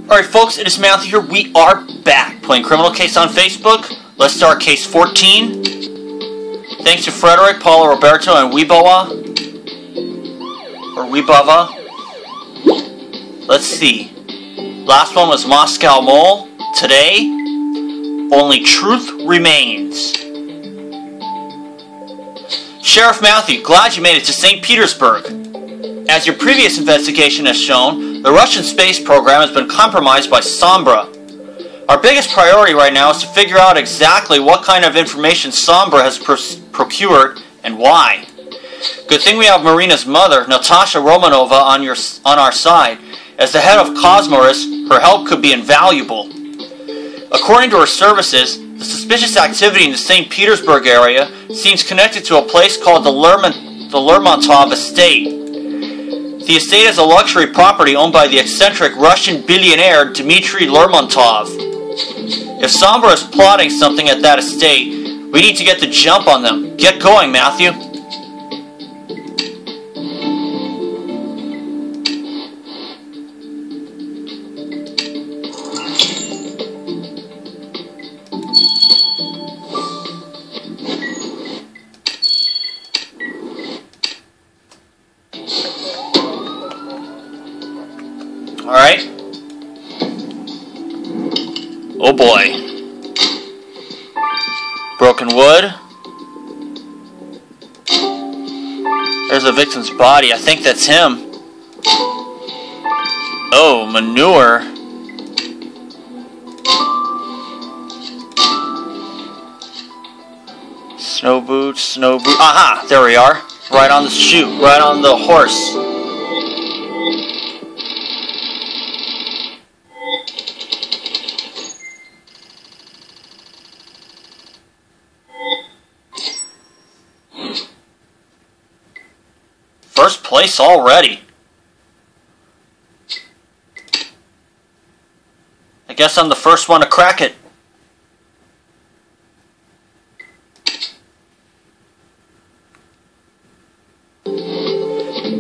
Alright folks, it is Matthew here. We are back playing Criminal Case on Facebook. Let's start case 14. Thanks to Frederick, Paulo Roberto, and Wibawa. Or Wibava. Let's see. Last one was Moscow Mole. Today, only truth remains. Sheriff Matthew, glad you made it to St. Petersburg. As your previous investigation has shown, the Russian space program has been compromised by Sombra. Our biggest priority right now is to figure out exactly what kind of information Sombra has procured and why. Good thing we have Marina's mother, Natasha Romanova, on our side. As the head of Cosmorus, her help could be invaluable. According to her services, the suspicious activity in the St. Petersburg area seems connected to a place called the Lermontov Estate. The estate is a luxury property owned by the eccentric Russian billionaire Dmitry Lermontov. If Sombra is plotting something at that estate, we need to get the jump on them. Get going, Matthew. Alright. Oh boy. Broken wood. There's the victim's body. I think that's him. Oh, manure. Snow boots, Aha! There we are. Right on the chute. Right on the horse. First place already. I guess I'm the first one to crack it.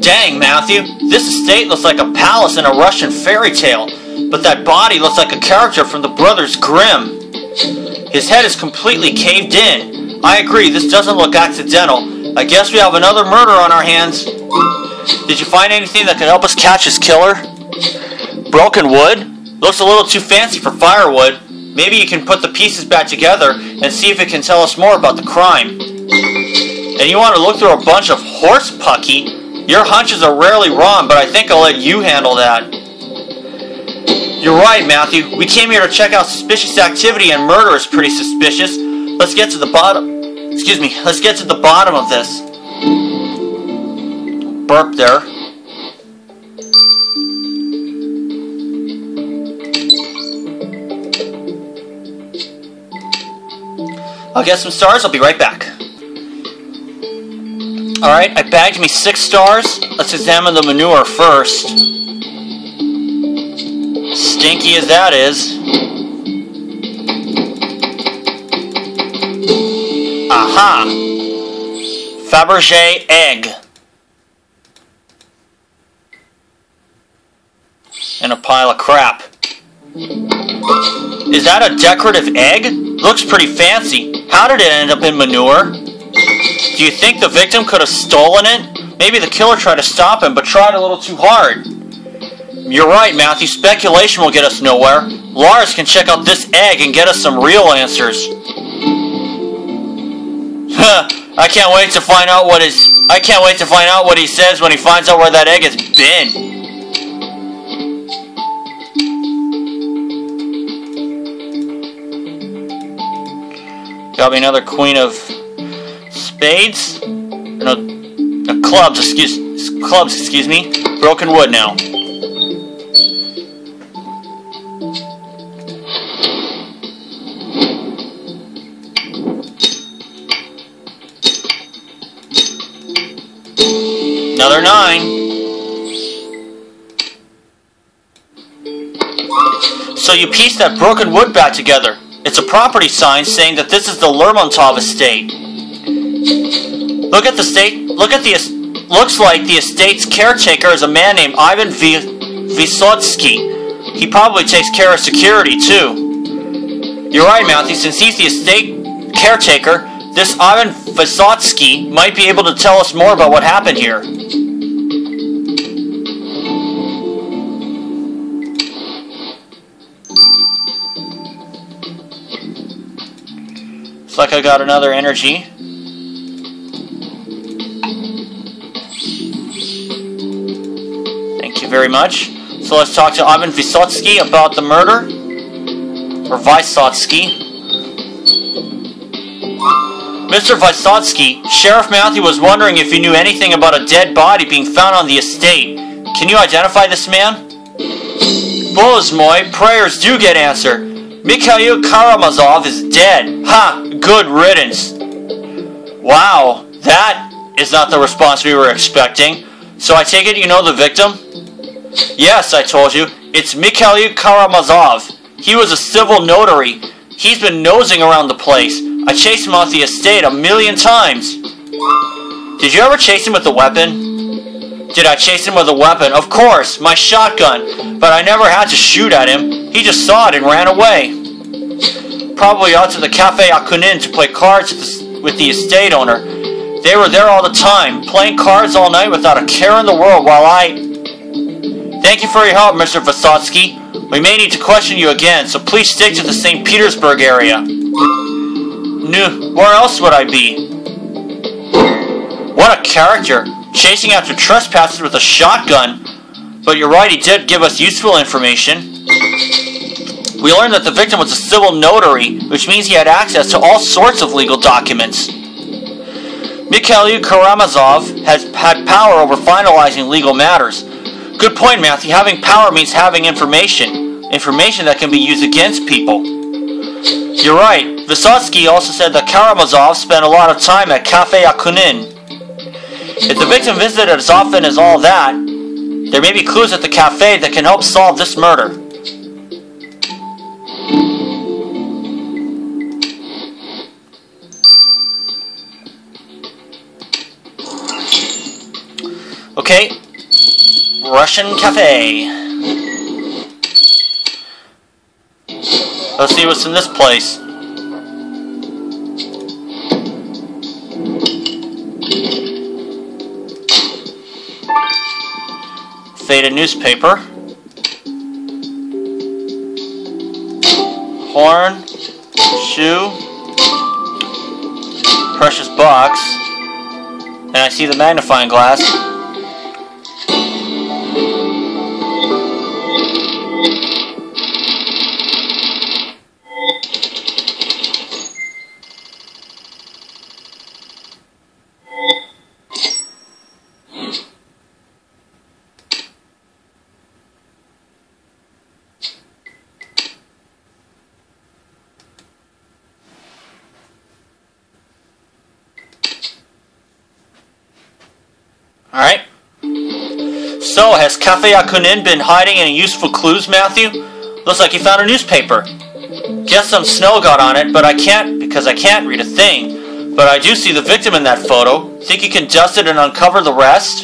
Dang, Matthew. This estate looks like a palace in a Russian fairy tale, but that body looks like a character from the Brothers Grimm. His head is completely caved in. I agree, this doesn't look accidental. I guess we have another murder on our hands. Did you find anything that could help us catch his killer? Broken wood? Looks a little too fancy for firewood. Maybe you can put the pieces back together and see if it can tell us more about the crime. And you want to look through a bunch of horse pucky? Your hunches are rarely wrong, but I think I'll let you handle that. You're right, Matthew. We came here to check out suspicious activity, and murder is pretty suspicious. Let's get to the bottom. Let's get to the bottom of this. Burp there. I'll get some stars. I'll be right back. Alright, I bagged me 6 stars. Let's examine the manure first. Stinky as that is. Aha! Fabergé egg. And a pile of crap. Is that a decorative egg? Looks pretty fancy. How did it end up in manure? Do you think the victim could have stolen it? Maybe the killer tried to stop him, but tried a little too hard. You're right, Matthew. Speculation will get us nowhere. Lars can check out this egg and get us some real answers. I can't wait to find out what he says when he finds out where that egg has been. Got me another queen of spades. No, clubs. Excuse me. Broken wood now. Another 9. So you pieced that broken wood back together. It's a property sign saying that this is the Lermontov estate. Looks like the estate's caretaker is a man named Ivan Vysotsky. He probably takes care of security, too. You're right, Mouthy. Since he's the estate caretaker, this Ivan Vysotsky might be able to tell us more about what happened here. Looks like I got another energy. Thank you very much. So let's talk to Ivan Vysotsky about the murder. Or Vysotsky. Mr. Vysotsky, Sheriff Mouthy was wondering if you knew anything about a dead body being found on the estate. Can you identify this man? Bozmoy, prayers do get answered. Mikhail Karamazov is dead. Ha! Good riddance. Wow, that is not the response we were expecting. So I take it you know the victim? Yes, I told you. It's Mikhail Karamazov. He was a civil notary. He's been nosing around the place. I chased him off the estate 1,000,000 times. Did you ever chase him with a weapon? Did I chase him with a weapon? Of course, my shotgun. But I never had to shoot at him. He just saw it and ran away. Probably out to the Cafe Akunin to play cards with the estate owner. They were there all the time, playing cards all night without a care in the world while I... Thank you for your help, Mr. Vysotsky. We may need to question you again, so please stick to the St. Petersburg area. Where else would I be? What a character, chasing after trespassers with a shotgun. But you're right, he did give us useful information. We learned that the victim was a civil notary, which means he had access to all sorts of legal documents. Mikhail Karamazov has had power over finalizing legal matters. Good point, Matthew. Having power means having information. Information that can be used against people. You're right. Vysotsky also said that Karamazov spent a lot of time at Cafe Akunin. If the victim visited as often as all that, there may be clues at the cafe that can help solve this murder. Okay. Russian cafe. Let's see what's in this place. Faded newspaper. Horn. Shoe. Precious box. And I see the magnifying glass. Alright. So, has Cafe Akunin been hiding any useful clues, Matthew? Looks like you found a newspaper. Guess some snow got on it, but I can't read a thing. But I do see the victim in that photo. Think you can dust it and uncover the rest?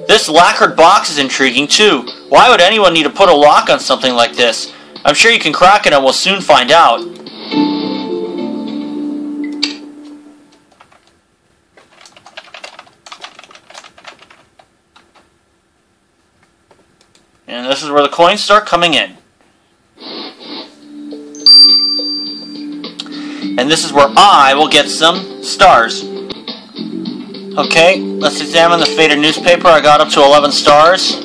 This lacquered box is intriguing too. Why would anyone need to put a lock on something like this? I'm sure you can crack it and we'll soon find out. And this is where the coins start coming in. And this is where I will get some stars. Okay, let's examine the faded newspaper. I got up to 11 stars.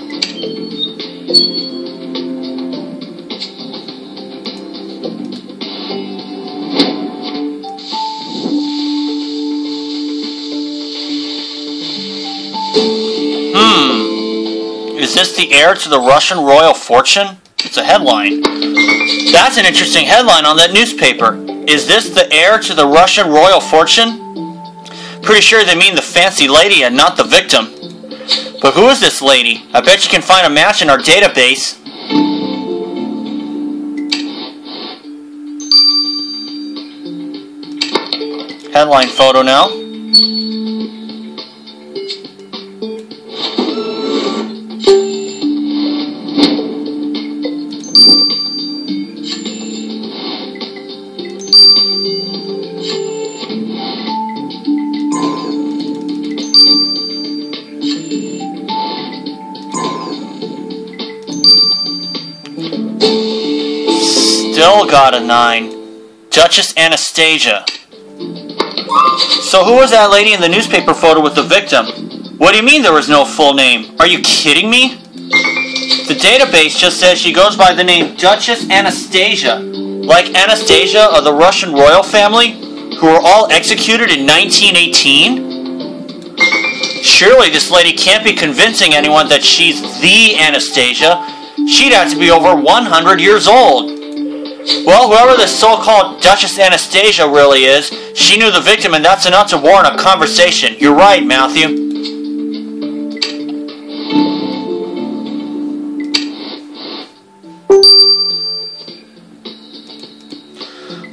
Is this the heir to the Russian royal fortune? It's a headline. That's an interesting headline on that newspaper. Is this the heir to the Russian royal fortune? Pretty sure they mean the fancy lady and not the victim. But who is this lady? I bet you can find a match in our database. Headline photo now. still got a 9. Duchess Anastasia. So who was that lady in the newspaper photo with the victim? What do you mean there was no full name? Are you kidding me? The database just says she goes by the name Duchess Anastasia. Like Anastasia of the Russian royal family, who were all executed in 1918? Surely this lady can't be convincing anyone that she's the Anastasia. She'd have to be over 100 years old. Well, whoever this so-called Duchess Anastasia really is, she knew the victim, and that's enough to warrant a conversation. You're right, Matthew.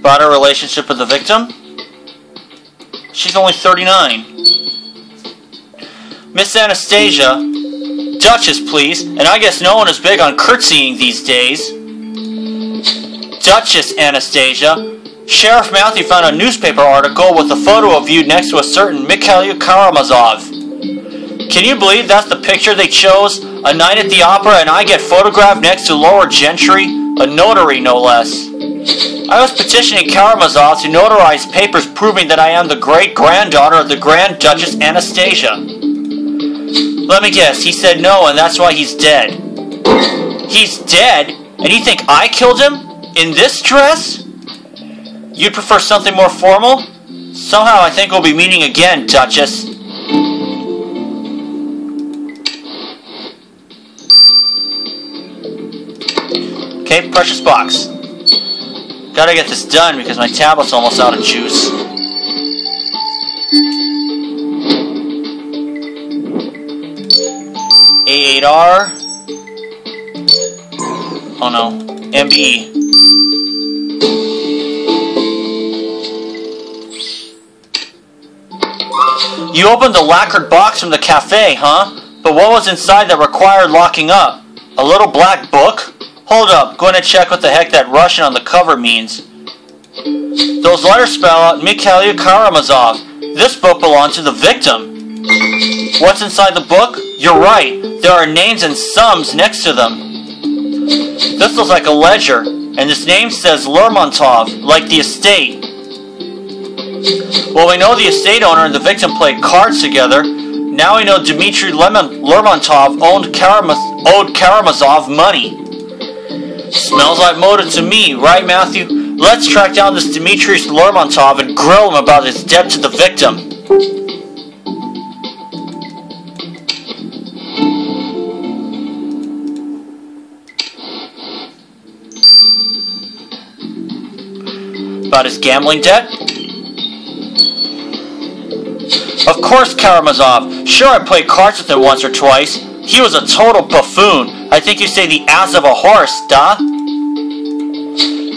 About her relationship with the victim? She's only 39. Miss Anastasia, Duchess, please, and I guess no one is big on curtsying these days. Duchess Anastasia, Sheriff Matthew found a newspaper article with a photo of you next to a certain Mikhail Karamazov. Can you believe that's the picture they chose? A night at the opera and I get photographed next to lower gentry? A notary, no less. I was petitioning Karamazov to notarize papers proving that I am the great-granddaughter of the Grand Duchess Anastasia. Let me guess, he said no and that's why he's dead. He's dead? And you think I killed him? In this dress? You'd prefer something more formal? Somehow I think we'll be meeting again, Duchess. Okay, precious box. Gotta get this done because my tablet's almost out of juice. A8R. Oh no, MBE. You opened the lacquered box from the cafe, huh? But what was inside that required locking up? A little black book? Hold up, going to check what the heck that Russian on the cover means. Those letters spell out Mikhail Karamazov. This book belonged to the victim. What's inside the book? You're right, there are names and sums next to them. This looks like a ledger, and this name says Lermontov, like the estate. Well, we know the estate owner and the victim played cards together. Now we know Dmitry Lermontov owed Karamazov money. Smells like motive to me, right, Matthew? Let's track down this Dmitry Lermontov and grill him about his debt to the victim. About his gambling debt? Of course, Karamazov. Sure, I played cards with him once or twice. He was a total buffoon. I think you say the ass of a horse, da?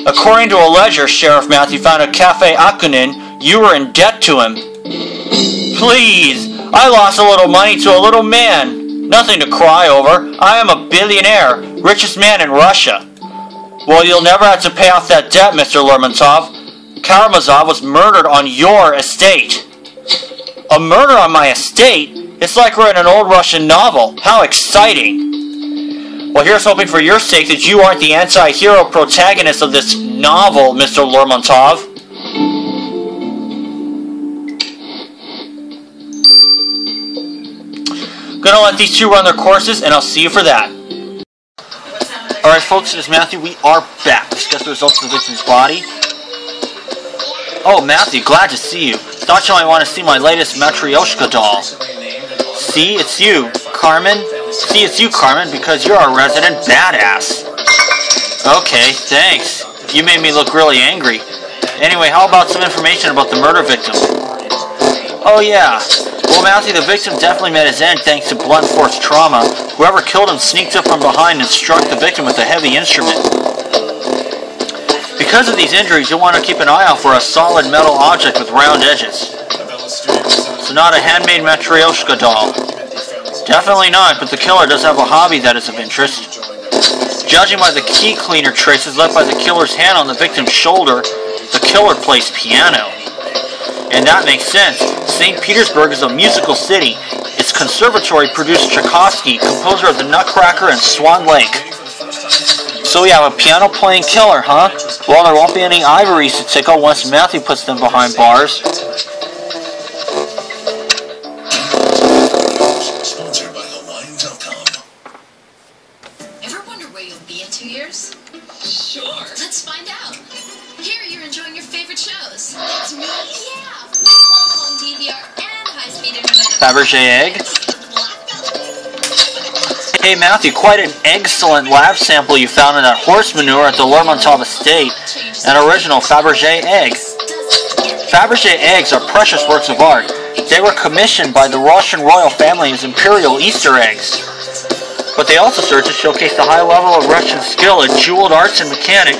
According to a ledger Sheriff Matthew found at Cafe Akunin, you were in debt to him. Please, I lost a little money to a little man. Nothing to cry over. I am a billionaire, richest man in Russia. Well, you'll never have to pay off that debt, Mr. Lermontov. Karamazov was murdered on your estate. A murder on my estate? It's like we're in an old Russian novel. How exciting. Well, here's hoping for your sake that you aren't the anti-hero protagonist of this novel, Mr. Lermontov. Gonna let these two run their courses, and I'll see you for that. Alright, folks, it is Matthew. We are back. Discuss the results of the victim's body. Oh, Matthew, glad to see you. Thought you might want to see my latest Matryoshka doll. See, it's you, Carmen. See, it's you, Carmen, because you're a resident badass. Okay, thanks. You made me look really angry. Anyway, how about some information about the murder victim? Oh, yeah. Well, Matthew, the victim definitely met his end thanks to blunt force trauma. Whoever killed him sneaked up from behind and struck the victim with a heavy instrument. Because of these injuries, you'll want to keep an eye out for a solid metal object with round edges. So not a handmade Matryoshka doll. Definitely not, but the killer does have a hobby that is of interest. Judging by the key cleaner traces left by the killer's hand on the victim's shoulder, the killer plays piano. And that makes sense. St. Petersburg is a musical city. Its conservatory produced Tchaikovsky, composer of the Nutcracker and Swan Lake. So we have a piano-playing killer, huh? Well, there won't be any ivories to tickle once Matthew puts them behind bars. Sponsored by Hawaiian.com. Ever wonder where you'll be in 2 years? Sure. Let's find out. Here you're enjoying your favorite shows. That's me? Yeah. Hong Kong DVR and high-speed internet. Fabergé egg. Hey Matthew, quite an excellent lab sample you found in that horse manure at the Lermontov estate. An original Fabergé egg. Fabergé eggs are precious works of art. They were commissioned by the Russian royal family as imperial Easter eggs. But they also serve to showcase the high level of Russian skill at jeweled arts and mechanics.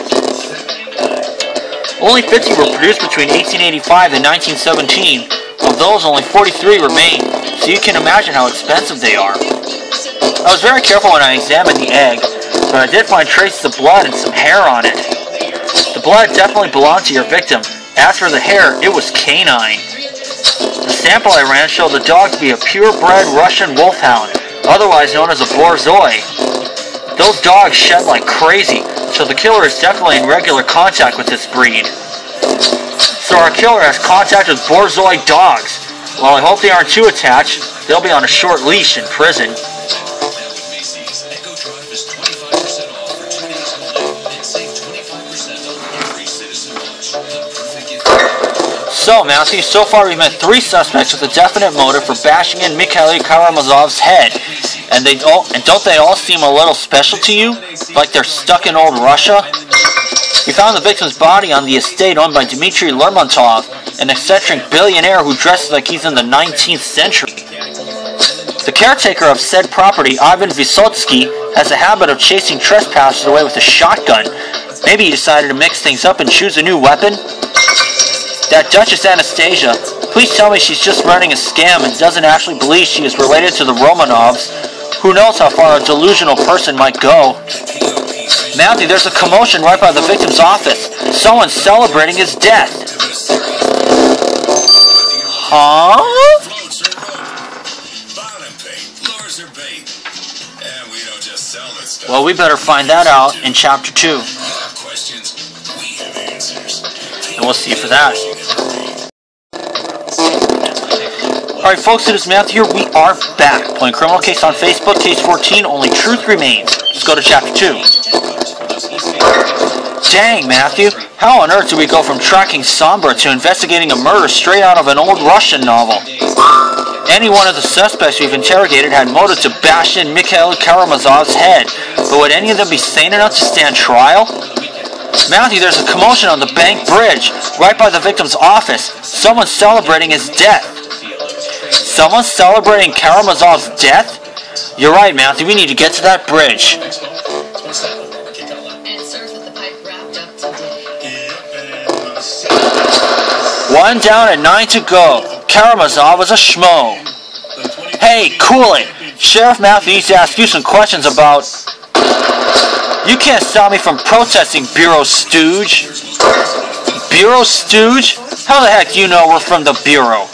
Only 50 were produced between 1885 and 1917. Of those, only 43 remain, so you can imagine how expensive they are. I was very careful when I examined the egg, but I did find traces of blood and some hair on it. The blood definitely belonged to your victim. As for the hair, it was canine. The sample I ran showed the dog to be a purebred Russian wolfhound, otherwise known as a Borzoi. Those dogs shed like crazy, so the killer is definitely in regular contact with this breed. So our killer has contact with Borzoi dogs. While I hope they aren't too attached, they'll be on a short leash in prison. So Matthew, so far we've met 3 suspects with a definite motive for bashing in Mikhail Karamazov's head. And don't they all seem a little special to you? Like they're stuck in old Russia? We found the victim's body on the estate owned by Dmitry Lermontov, an eccentric billionaire who dresses like he's in the 19th century. The caretaker of said property, Ivan Vysotsky, has a habit of chasing trespassers away with a shotgun. Maybe he decided to mix things up and choose a new weapon? That Duchess Anastasia, please tell me she's just running a scam and doesn't actually believe she is related to the Romanovs. Who knows how far a delusional person might go? Matthew, there's a commotion right by the victim's office. Someone's celebrating his death. Huh? Well, we better find that out in Chapter 2. And we'll see you for that. Alright folks, it is Matthew here. We are back. Playing Criminal Case on Facebook, Case 14, Only Truth Remains. Let's go to Chapter 2. Dang, Matthew. How on earth do we go from tracking Sombra to investigating a murder straight out of an old Russian novel? Any one of the suspects we've interrogated had motive to bash in Mikhail Karamazov's head, but would any of them be sane enough to stand trial? Matthew, there's a commotion on the Bank Bridge, right by the victim's office. Someone's celebrating his death. Someone's celebrating Karamazov's death? You're right, Matthew, we need to get to that bridge. One down and 9 to go. Karamazov is a schmo. Hey, cool it. Sheriff Matthew needs to ask you some questions about... You can't stop me from protesting, Bureau Stooge. Bureau Stooge? How the heck do you know we're from the Bureau?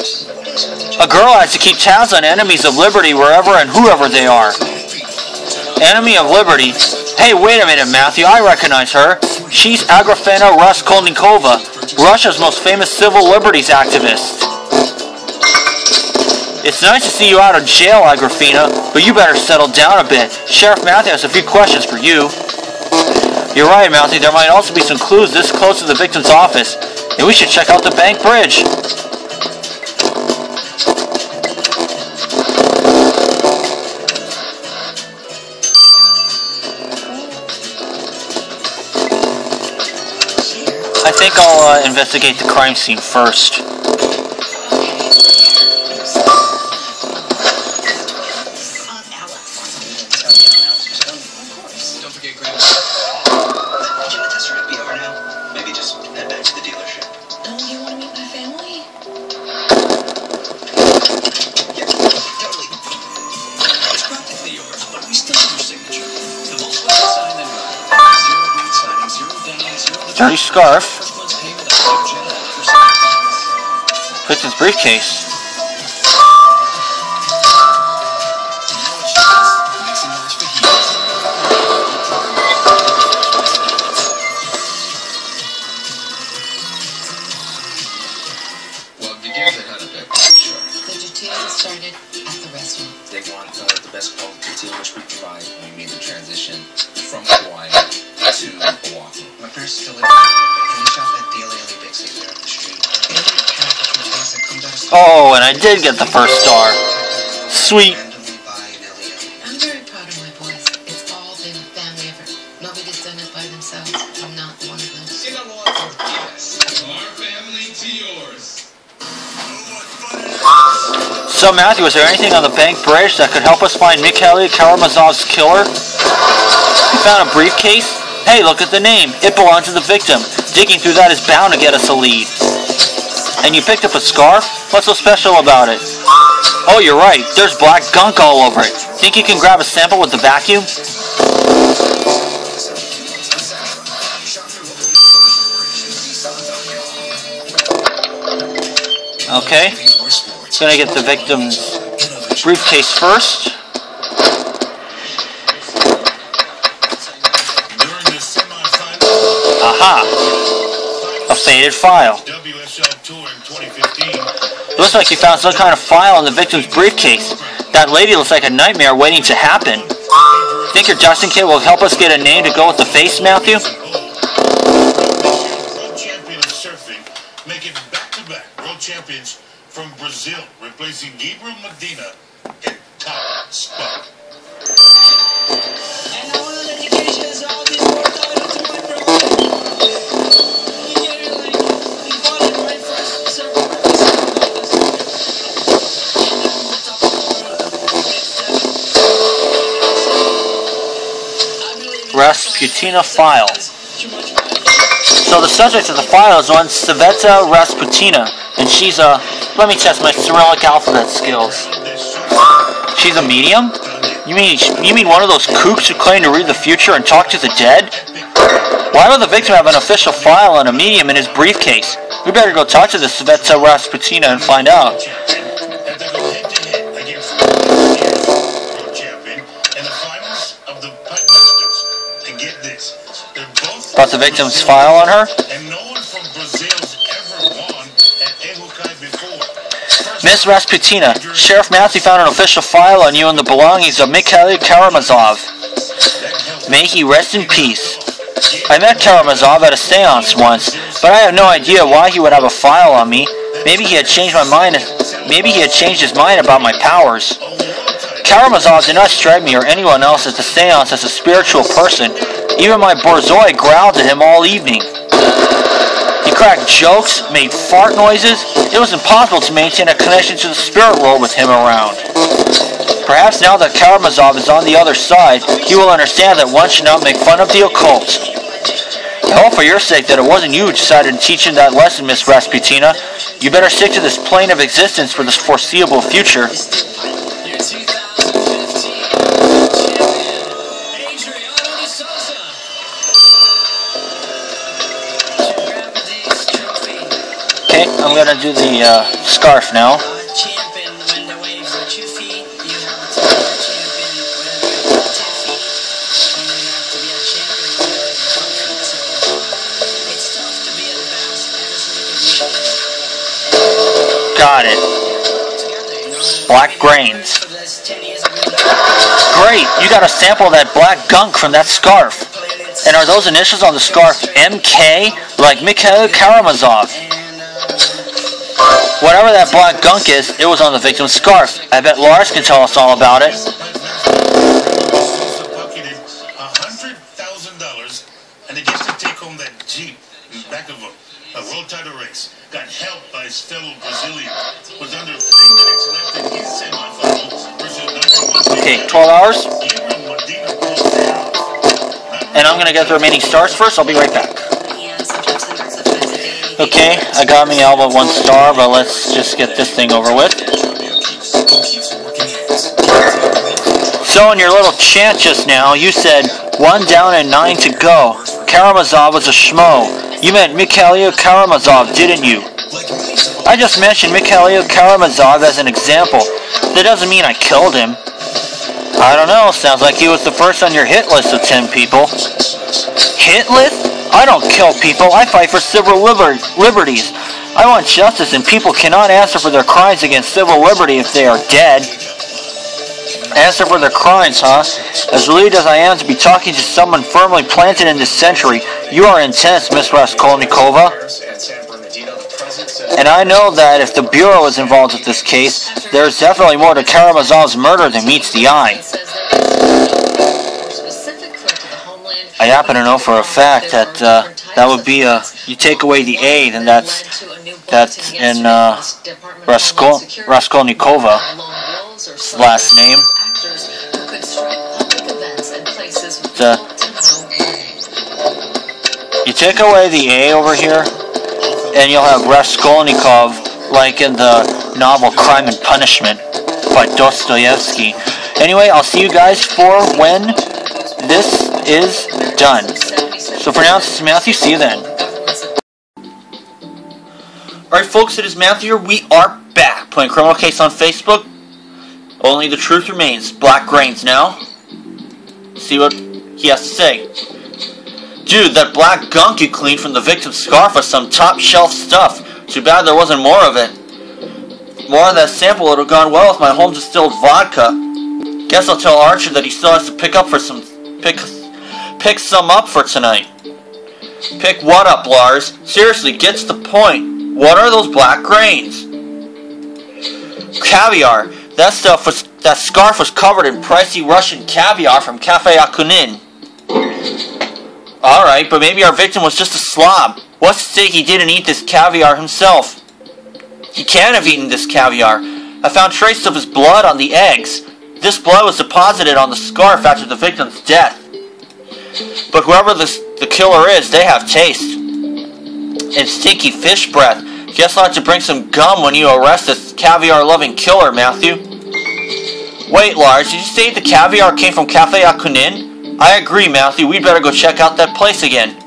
A girl has to keep tabs on enemies of liberty wherever and whoever they are. Enemy of liberty? Hey, wait a minute, Matthew, I recognize her. She's Agrafena Raskolnikova, Russia's most famous civil liberties activist. It's nice to see you out of jail, Agrafena, but you better settle down a bit. Sheriff Matthew has a few questions for you. You're right, Matthew, there might also be some clues this close to the victim's office, and we should check out the Bank Bridge. I think I'll investigate the crime scene first. Don't forget Grandma. Jim, the test at BR now. Maybe just head back to the dealership. Oh, you want to meet my family? Yeah, totally. It's practically yours, but we still need your signature. The most we can sign then zero green signing, zero down, zero the Dirty scarf. first one's paying with a jet for signing. Puts briefcase. started at the restaurant. They want the best quality pizza, which we provide. We made the transition from Hawaii to Oahu. My parents still live in and they shop at the LA Big City there up the street. Oh, and I did get the first star. Sweet. I'm very proud of my boys. It's all been a family effort. Nobody's done it by themselves. I'm not one of them. Our family to yours. So Matthew, was there anything on the bank bridge that could help us find Mikhail Karamazov's killer? We found a briefcase. Hey, look at the name. It belongs to the victim. Digging through that is bound to get us a lead. And you picked up a scarf? What's so special about it? Oh, you're right. There's black gunk all over it. Think you can grab a sample with the vacuum? Okay. Gonna get the victim's briefcase first. Aha! A faded file. Looks like you found some kind of file in the victim's briefcase. That lady looks like a nightmare waiting to happen. Think your Justin kit will help us get a name to go with the face, Matthew? World champion of surfing, making back-to-back world champions from Brazil, replacing Gabriel Medina in top spot. And I want to dedication all this work title to my brother. He get it like he bought it right first. So Rasputina file. So the subject of the file is one Sveta Rasputina, and she's a... Let me test my Cyrillic alphabet skills. She's a medium? You mean one of those kooks who claim to read the future and talk to the dead? Why would the victim have an official file on a medium in his briefcase? We better go talk to the Sveta Rasputina and find out. About the victim's file on her? And no one from Brazil's ever won at Ehukai before. Miss Rasputina, Sheriff Matthew found an official file on you and the belongings of Mikhail Karamazov. May he rest in peace. I met Karamazov at a seance once, but I have no idea why he would have a file on me. Maybe he had changed my mind. Maybe he had changed his mind about my powers. Karamazov did not strike me or anyone else at the seance as a spiritual person. Even my borzoi growled at him all evening. He cracked jokes, made fart noises. It was impossible to maintain a connection to the spirit world with him around. Perhaps now that Karamazov is on the other side, he will understand that one should not make fun of the occult. I hope for your sake that it wasn't you who decided to teach him that lesson, Miss Rasputina. You better stick to this plane of existence for this foreseeable future. Okay, I'm gonna do the scarf now. Got it. Black grains. Great, you got a sample of that black gunk from that scarf. And are those initials on the scarf MK, like Mikhail Karamazov? Whatever that black gunk is, it was on the victim's scarf. I bet Lars can tell us all about it. Pocketed $100,000 and he gets to take home that Jeep in the back of a world title race. Got helped by his fellow Brazilian. Was under 3 minutes left in his semifinal versus number 1. Okay, 12 hours. And I'm going to get the remaining stars first. I'll be right back. Okay, I got me all but 1 star, but let's just get this thing over with. So in your little chant just now, you said 1 down and 9 to go. Karamazov was a schmo. You meant Mikhail Karamazov, didn't you? I just mentioned Mikhail Karamazov as an example. That doesn't mean I killed him. I don't know, sounds like he was the first on your hit list of 10 people. Hit list? I don't kill people, I fight for civil liberties. I want justice, and people cannot answer for their crimes against civil liberty if they are dead. Answer for their crimes, huh? As relieved as I am to be talking to someone firmly planted in this century, you are intense, Miss Raskolnikova. And I know that if the Bureau is involved with this case, there's definitely more to Karamazov's murder than meets the eye. I happen to know for a fact that that would be you take away the A, then that's in Raskolnikova's last name. You take away the A over here, and you'll have Raskolnikov, like in the novel Crime and Punishment by Dostoevsky. Anyway, I'll see you guys for when this is done. So for now, this is Matthew. See you then. Alright folks, it is Matthew here. We are back playing Criminal Case on Facebook. Only the truth remains. Black Grains now. See what he has to say. Dude, that black gunk you cleaned from the victim's scarf was some top shelf stuff. Too bad there wasn't more of it. More of that sample would have gone well with my home distilled vodka. Guess I'll tell Archer that he still has to pick some up for tonight. Pick what up, Lars? Seriously, get to the point. What are those black grains? Caviar. That scarf was covered in pricey Russian caviar from Cafe Akunin. Alright, but maybe our victim was just a slob. What's to say he didn't eat this caviar himself? He can't have eaten this caviar. I found traces of his blood on the eggs. This blood was deposited on the scarf after the victim's death. But whoever the killer is, they have taste. And stinky fish breath. Guess I'll have to bring some gum when you arrest this caviar-loving killer, Matthew. Wait, Lars, did you say the caviar came from Cafe Akunin? I agree, Matthew. We'd better go check out that place again.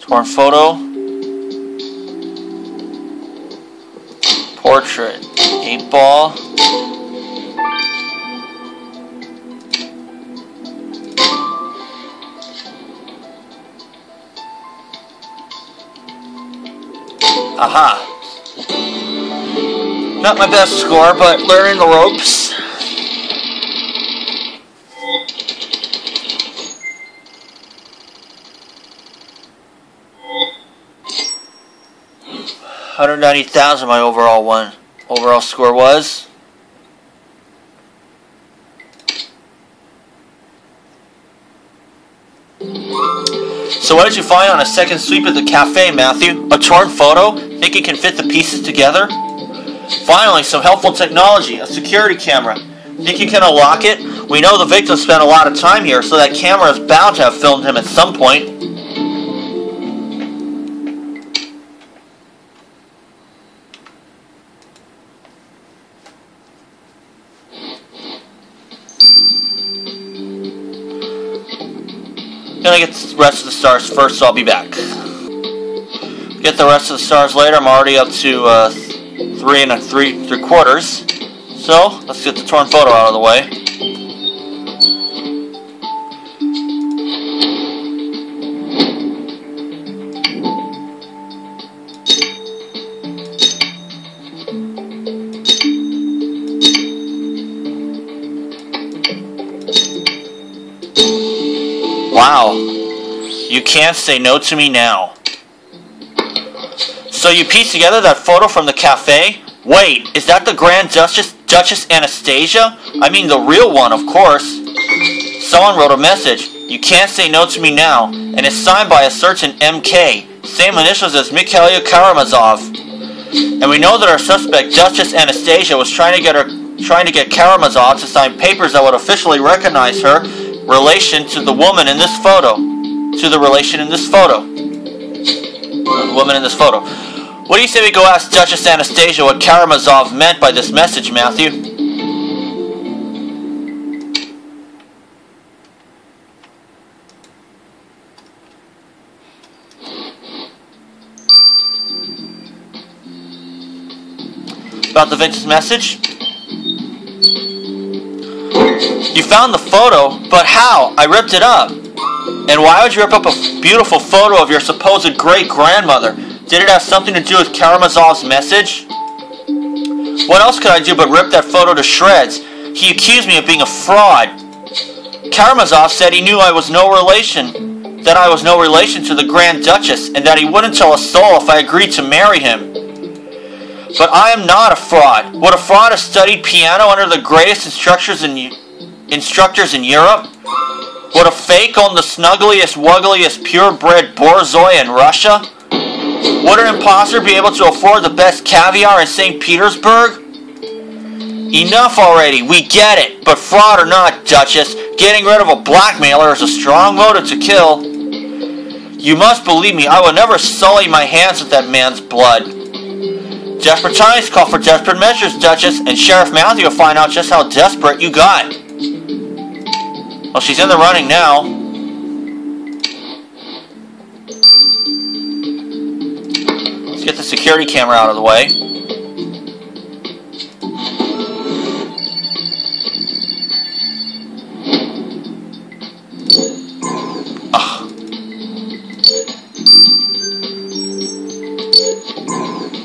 Torn photo. Portrait. 8-ball. Aha. Not my best score, but learning the ropes. $190,000 my overall score was. So what did you find on a second sweep at the cafe, Matthew? A torn photo? Think you can fit the pieces together? Finally, some helpful technology. A security camera. Think you can unlock it? We know the victim spent a lot of time here, so that camera is bound to have filmed him at some point. Gonna get the rest of the stars first, so I'll be back. Get the rest of the stars later. I'm already up to 3 3/4. So let's get the torn photo out of the way. Wow, you can't say no to me now. So you pieced together that photo from the cafe? Wait, is that the Grand Duchess Anastasia? I mean the real one, of course. Someone wrote a message. You can't say no to me now, and it's signed by a certain MK, same initials as Mikhail Karamazov. And we know that our suspect, Duchess Anastasia, was trying to get Karamazov to sign papers that would officially recognize her relation to the woman in this photo. To the relation in this photo. The woman in this photo. What do you say we go ask Duchess Anastasia what Karamazov meant by this message, Matthew? About the victim's message? You found the photo, but how? I ripped it up. And why would you rip up a beautiful photo of your supposed great-grandmother? Did it have something to do with Karamazov's message? What else could I do but rip that photo to shreds? He accused me of being a fraud. Karamazov said he knew I was no relation, that I was no relation to the Grand Duchess, and that he wouldn't tell a soul if I agreed to marry him. But I am not a fraud. Would a fraud have studied piano under the greatest instructors in Europe? Would a fake own the snuggliest, wuggliest, purebred borzoi in Russia? Would an imposter be able to afford the best caviar in St. Petersburg? Enough already, we get it. But fraud or not, Duchess, getting rid of a blackmailer is a strong motive to kill. You must believe me, I will never sully my hands with that man's blood. Desperate times call for desperate measures, Duchess, and Sheriff Matthew will find out just how desperate you got. Well, she's in the running now. Let's get the security camera out of the way.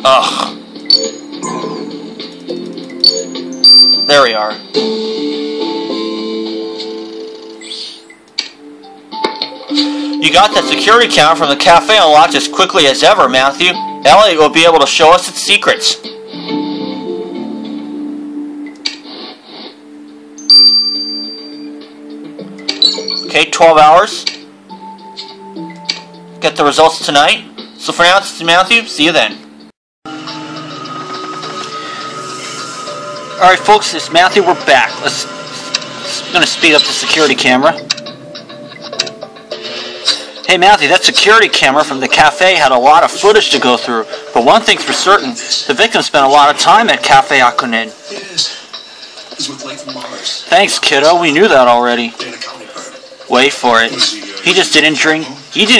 Ugh. There we are. You got that security camera from the cafe unlocked as quickly as ever, Matthew. Elliot will be able to show us its secrets. Okay, 12 hours. Get the results tonight. So for now, this is Matthew. See you then. Alright folks, it's Matthew. We're back. I'm going to speed up the security camera. Hey Matthew, that security camera from the cafe had a lot of footage to go through, but one thing's for certain, the victim spent a lot of time at Cafe Akunin. Yes. He's with Life from Mars. Thanks, kiddo, we knew that already. In a county firm. Wait for it. He just didn't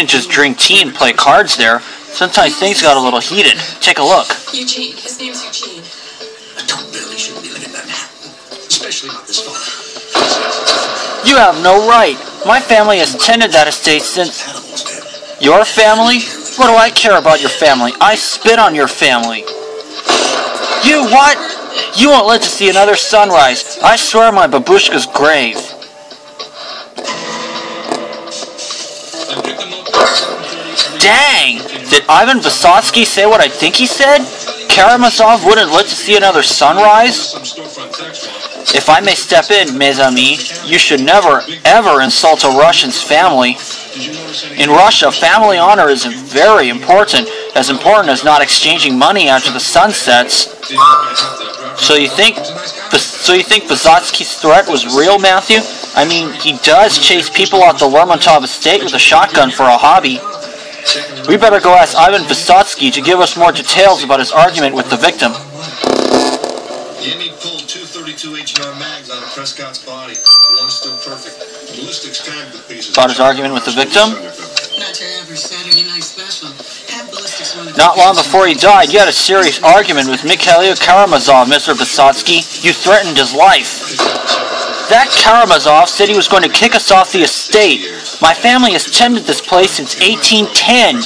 just drink tea and play cards there. Sometimes things got a little heated. Take a look. Eugene. His name's Eugene. A top Billy shouldn't be living in Manhattan. Especially not this far. You have no right. My family has tended that estate since... Your family? What do I care about your family? I spit on your family. You what? You won't live to see another sunrise. I swear on my babushka's grave. Dang! Did Ivan Vysotsky say what I think he said? Karamazov wouldn't live to see another sunrise? If I may step in, mes amis, you should never, ever insult a Russian's family. In Russia, family honor is very important as not exchanging money after the sun sets. So you think Vysotsky's threat was real, Matthew? I mean, he does chase people off the Lermontov estate with a shotgun for a hobby. We better go ask Ivan Vysotsky to give us more details about his argument with the victim. Jimmy pulled 232 H&R mags out of Prescott's body. One's still perfect. Ballistics tagged the pieces. About his argument with the victim? Not your average Saturday night special. Have ballistics run. Not long before he died, you had a serious argument with Mikhail Karamazov, Mr. Vysotsky. You threatened his life. That Karamazov said he was going to kick us off the estate. My family has tended this place since 1810.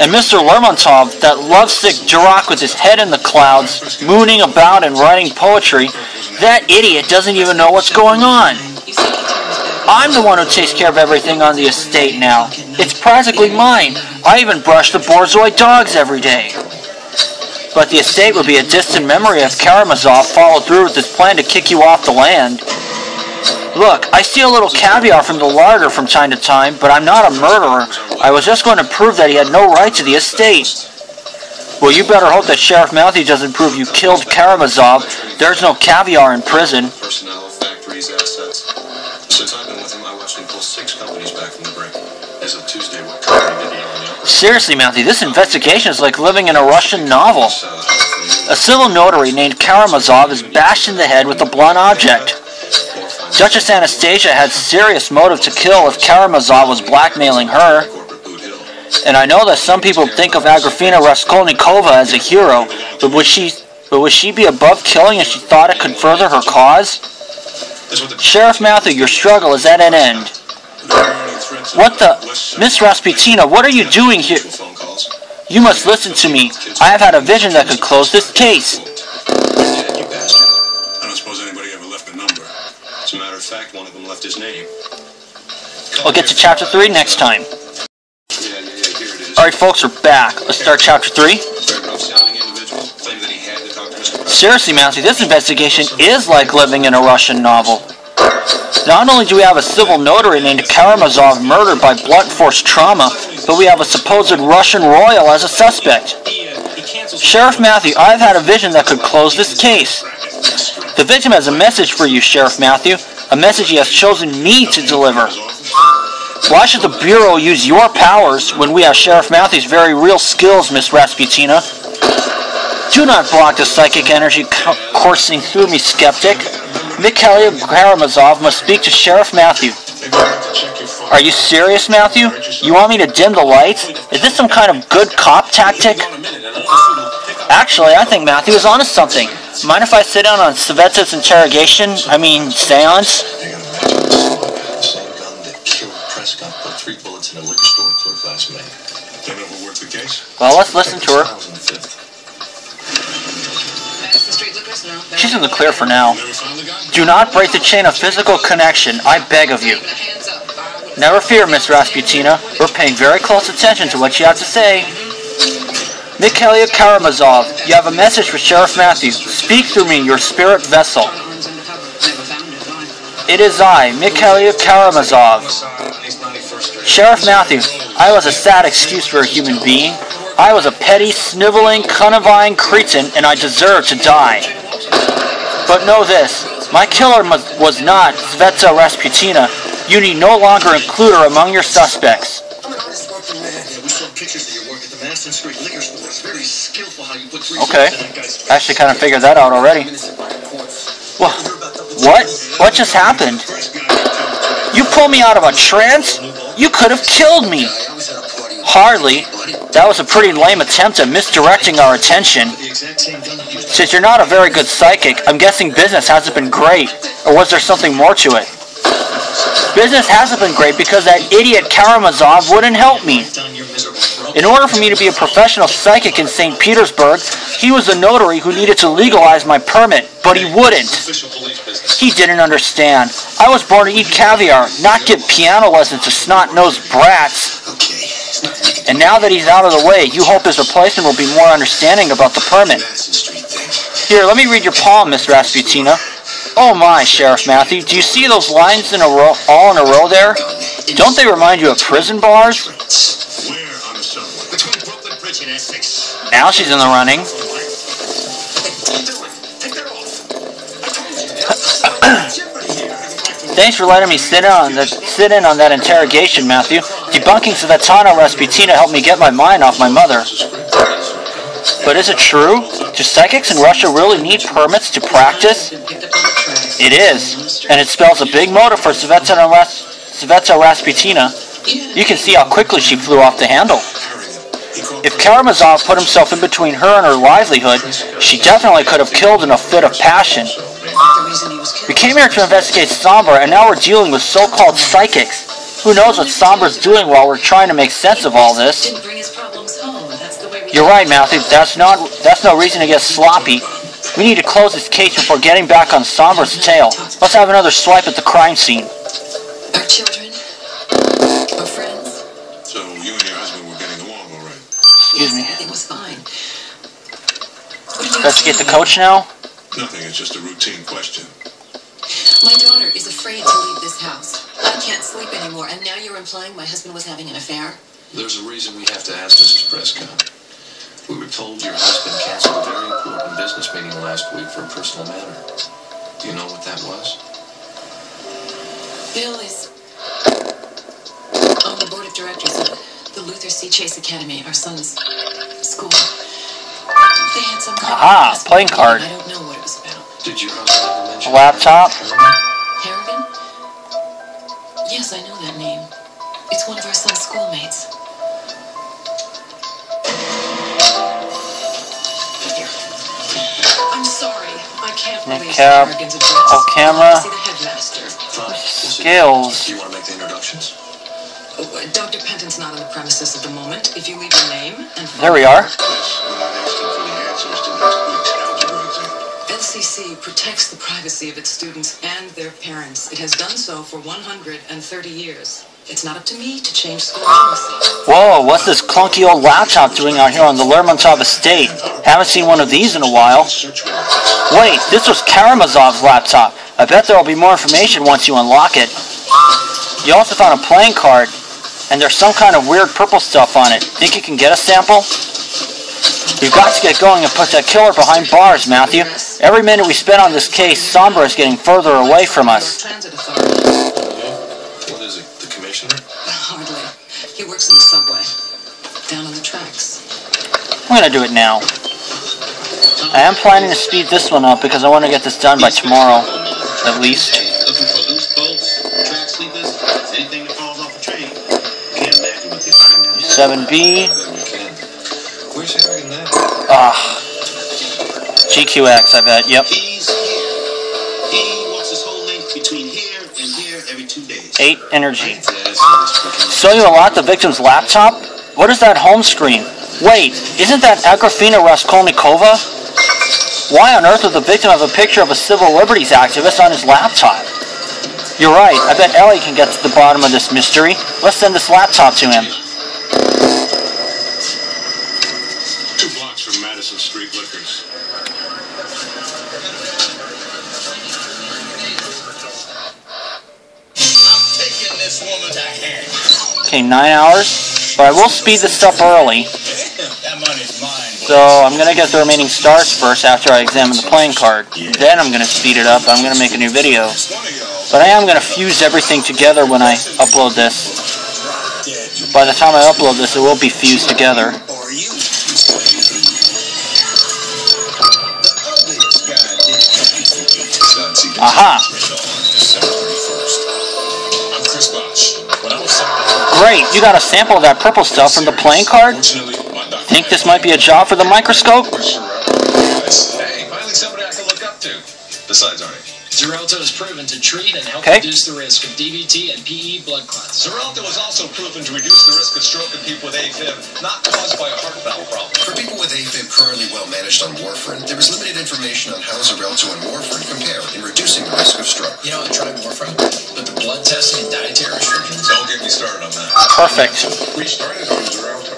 And Mr. Lermontov, that lovesick Duroc with his head in the clouds, mooning about and writing poetry, that idiot doesn't even know what's going on. I'm the one who takes care of everything on the estate now. It's practically mine. I even brush the Borzoi dogs every day. But the estate would be a distant memory if Karamazov followed through with his plan to kick you off the land. Look, I steal a little caviar from the larder from time to time, but I'm not a murderer. I was just going to prove that he had no right to the estate. Well, you better hope that Sheriff Matthew doesn't prove you killed Karamazov. There's no caviar in prison. Personnel, factories, assets. Since I've been with him, I watched him pull 6 companies back from the brink. As of Tuesday, what company did he own? Seriously, Matthew, this investigation is like living in a Russian novel. A civil notary named Karamazov is bashed in the head with a blunt object. Duchess Anastasia had serious motive to kill if Karamazov was blackmailing her. And I know that some people think of Agrafena Raskolnikova as a hero, but would she be above killing if she thought it could further her cause? Sheriff Matthew, your struggle is at an end. What the? Miss Rasputina, what are you doing here? You must listen to me. I have had a vision that could close this case. You bastard. I don't suppose anybody ever left a number. As a matter of fact, one of them left his name. We'll get to chapter 3 next time. Here it is. Alright folks, we're back. Let's start chapter 3. Third rough-sounding individual claimed that he had to talk to Mr. Seriously, Matthew, this investigation is like living in a Russian novel. Not only do we have a civil notary named Karamazov murdered by blunt force trauma, but we have a supposed Russian royal as a suspect. Sheriff Matthew, I've had a vision that could close this case. The victim has a message for you, Sheriff Matthew, a message he has chosen me to deliver. Why should the Bureau use your powers when we have Sheriff Matthew's very real skills, Miss Rasputina? Do not block the psychic energy coursing through me, skeptic. Mikhail Karamazov must speak to Sheriff Matthew. Are you serious, Matthew? You want me to dim the lights? Is this some kind of good cop tactic? Actually, I think Matthew is onto something. Mind if I sit down on Sveta's interrogation? Seance? Same gun that killed Prescott put 3 bullets in a liquor store clerk last May. Don't know who worked the case? Well, let's listen to her. She's in the clear for now. Never found the guy? Do not break the chain of physical connection, I beg of you. Never fear, Miss Rasputina. We're paying very close attention to what you have to say. Mikhail Karamazov, you have a message for Sheriff Matthew. Speak through me, your spirit vessel. It is I, Mikhail Karamazov. Sheriff Matthew, I was a sad excuse for a human being. I was a petty, sniveling, conniving cretin, and I deserve to die. But know this, my killer was not Sveta Rasputina. You need no longer include her among your suspects. Okay, I actually kind of figured that out already. What? What just happened? You pulled me out of a trance? You could have killed me. Hardly. That was a pretty lame attempt at misdirecting our attention. Since you're not a very good psychic, I'm guessing business hasn't been great. Or was there something more to it? Business hasn't been great because that idiot Karamazov wouldn't help me. In order for me to be a professional psychic in St. Petersburg, he was the notary who needed to legalize my permit, but he wouldn't. He didn't understand. I was born to eat caviar, not give piano lessons to snot-nosed brats. And now that he's out of the way, you hope his replacement will be more understanding about the permit. Here, let me read your palm, Miss Rasputina. Oh my, Sheriff Matthew, do you see those lines in a row, all in a row there? Don't they remind you of prison bars? Where on the subway? Between Brooklyn Bridge and Essex. Now she's in the running. Thanks for letting me sit in on that interrogation, Matthew. Debunking Svetlana Rasputina helped me get my mind off my mother. But is it true? Do psychics in Russia really need permits to practice? It is, and it spells a big motive for Sveta Rasputina. You can see how quickly she flew off the handle. If Karamazov put himself in between her and her livelihood, she definitely could have killed in a fit of passion. We came here to investigate Sombra, and now we're dealing with so-called psychics. Who knows what Sombra's doing while we're trying to make sense of all this? You're right, Matthew. That's no reason to get sloppy. We need to close this case before getting back on Sombra's tail. Let's have another swipe at the crime scene. Our children, our friends. So you and your husband were getting along all right? Excuse me. Everything was fine. Investigate the coach now. Nothing, it's just a routine question. My daughter is afraid to leave this house. I can't sleep anymore, and now you're implying my husband was having an affair? There's a reason we have to ask Mrs. Prescott. We were told your husband canceled a very important business meeting last week for a personal matter. Do you know what that was? Bill is on the board of directors of The Luther C. Chase Academy, our son's school. They had some kind of playing card. I don't know what it was about. Did your husband ever mention Laptop. Harrigan? Yes, I know that name. It's one of our son's schoolmates. I'm sorry. I can't release Cap. Harrigan's address. Oh, camera. See the headmaster. Fine. Skills. Do you want to make the introductions? Dr. Penton's not on the premises at the moment. If you leave your name and There we are. Yes, without asking for the answers to next week's algebra exam. LCC protects the privacy of its students and their parents. It has done so for 130 years. It's not up to me to change school policy. Whoa, what's this clunky old laptop doing out here on the Lermontov estate? Haven't seen one of these in a while. Wait, this was Karamazov's laptop. I bet there will be more information once you unlock it. You also found a playing card, and there's some kind of weird purple stuff on it. Think you can get a sample? We've got to get going and put that killer behind bars, Matthew. Every minute we spend on this case, Sombra is getting further away from us. Transit authority. What is it? The commissioner? Hardly. He works in the subway. Down on the tracks. I'm going to do it now. I am planning to speed this one up because I want to get this done by tomorrow, at least. Looking for loose bolts, track sleepers, anything that falls off a train. Can't imagine what they find out. 7B. Then we can. Where's Harrigan now? GQX, I bet. Yep. He's here. He walks his whole length between here and here every 2 days. 8 energy. Yes, So you unlocked the victim's laptop? What is that home screen? Wait, isn't that Agrafena Raskolnikova? Why on earth would the victim have a picture of a civil liberties activist on his laptop? You're right, I bet Ellie can get to the bottom of this mystery. Let's send this laptop to him. 2 blocks from Madison Street Liquors. I'm taking this woman to hang. Okay, 9 hours. But I will speed this up early. That money's mine. So I'm going to get the remaining stars first after I examine the playing card. Then I'm going to speed it up. I'm going to make a new video. But I am going to fuse everything together when I upload this. By the time I upload this, it will be fused together. Or you. The ugliest guy did. Aha! December 31st. I'm Chris Bosch. When I was Great, you got a sample of that purple stuff from the playing card? fortunately, my doctor... Think this might be a job for the microscope? Hey, finally somebody I can look up to. Besides Arnie. Xarelto is proven to treat and help Okay. reduce the risk of DVT and PE blood clots. Xarelto was also proven to reduce the risk of stroke in people with AFib, not caused by a heart valve problem. For people with AFib currently well managed on warfarin, there is limited information on how Xarelto and warfarin compare in reducing the risk of stroke. You know, I tried warfarin, but the blood testing and dietary restrictions. Don't get me started on that. Perfect. We started on Xarelto.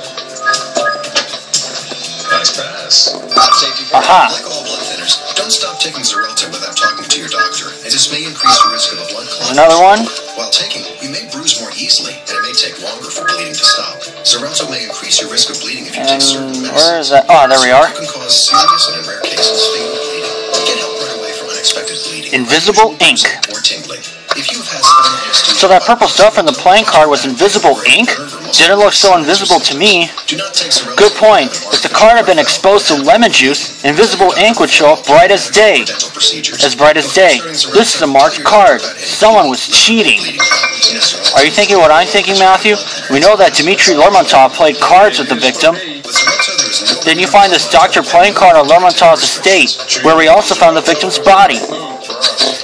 Nice pass. Safety first. Aha! Like all blood thinners, don't stop taking Xarelto without talking to your doctor, as this may increase your risk of a blood clot. Another one? While taking, you may bruise more easily, and it may take longer for bleeding to stop. Xarelto may increase your risk of bleeding if you take certain And medicines. where is that? Oh, there we are. It can cause serious and in rare cases fatal bleeding. Get help right away for unexpected bleeding. Invisible ink. Or tingling. If you have had spinal anesthesia, So that purple stuff in the playing card was invisible ink? Didn't look so invisible to me. do not take Xarelto. Good point. If the card had been exposed to lemon juice, invisible ink would show up bright as day. Dental procedures. As bright as day. This is a marked card. Someone was cheating. Are you thinking what I'm thinking, Matthew? We know that Dmitry Lermontov played cards with the victim. With Xarelto, there is no Then you find this doctor playing card on Lermontov's estate, where we also found the victim's body.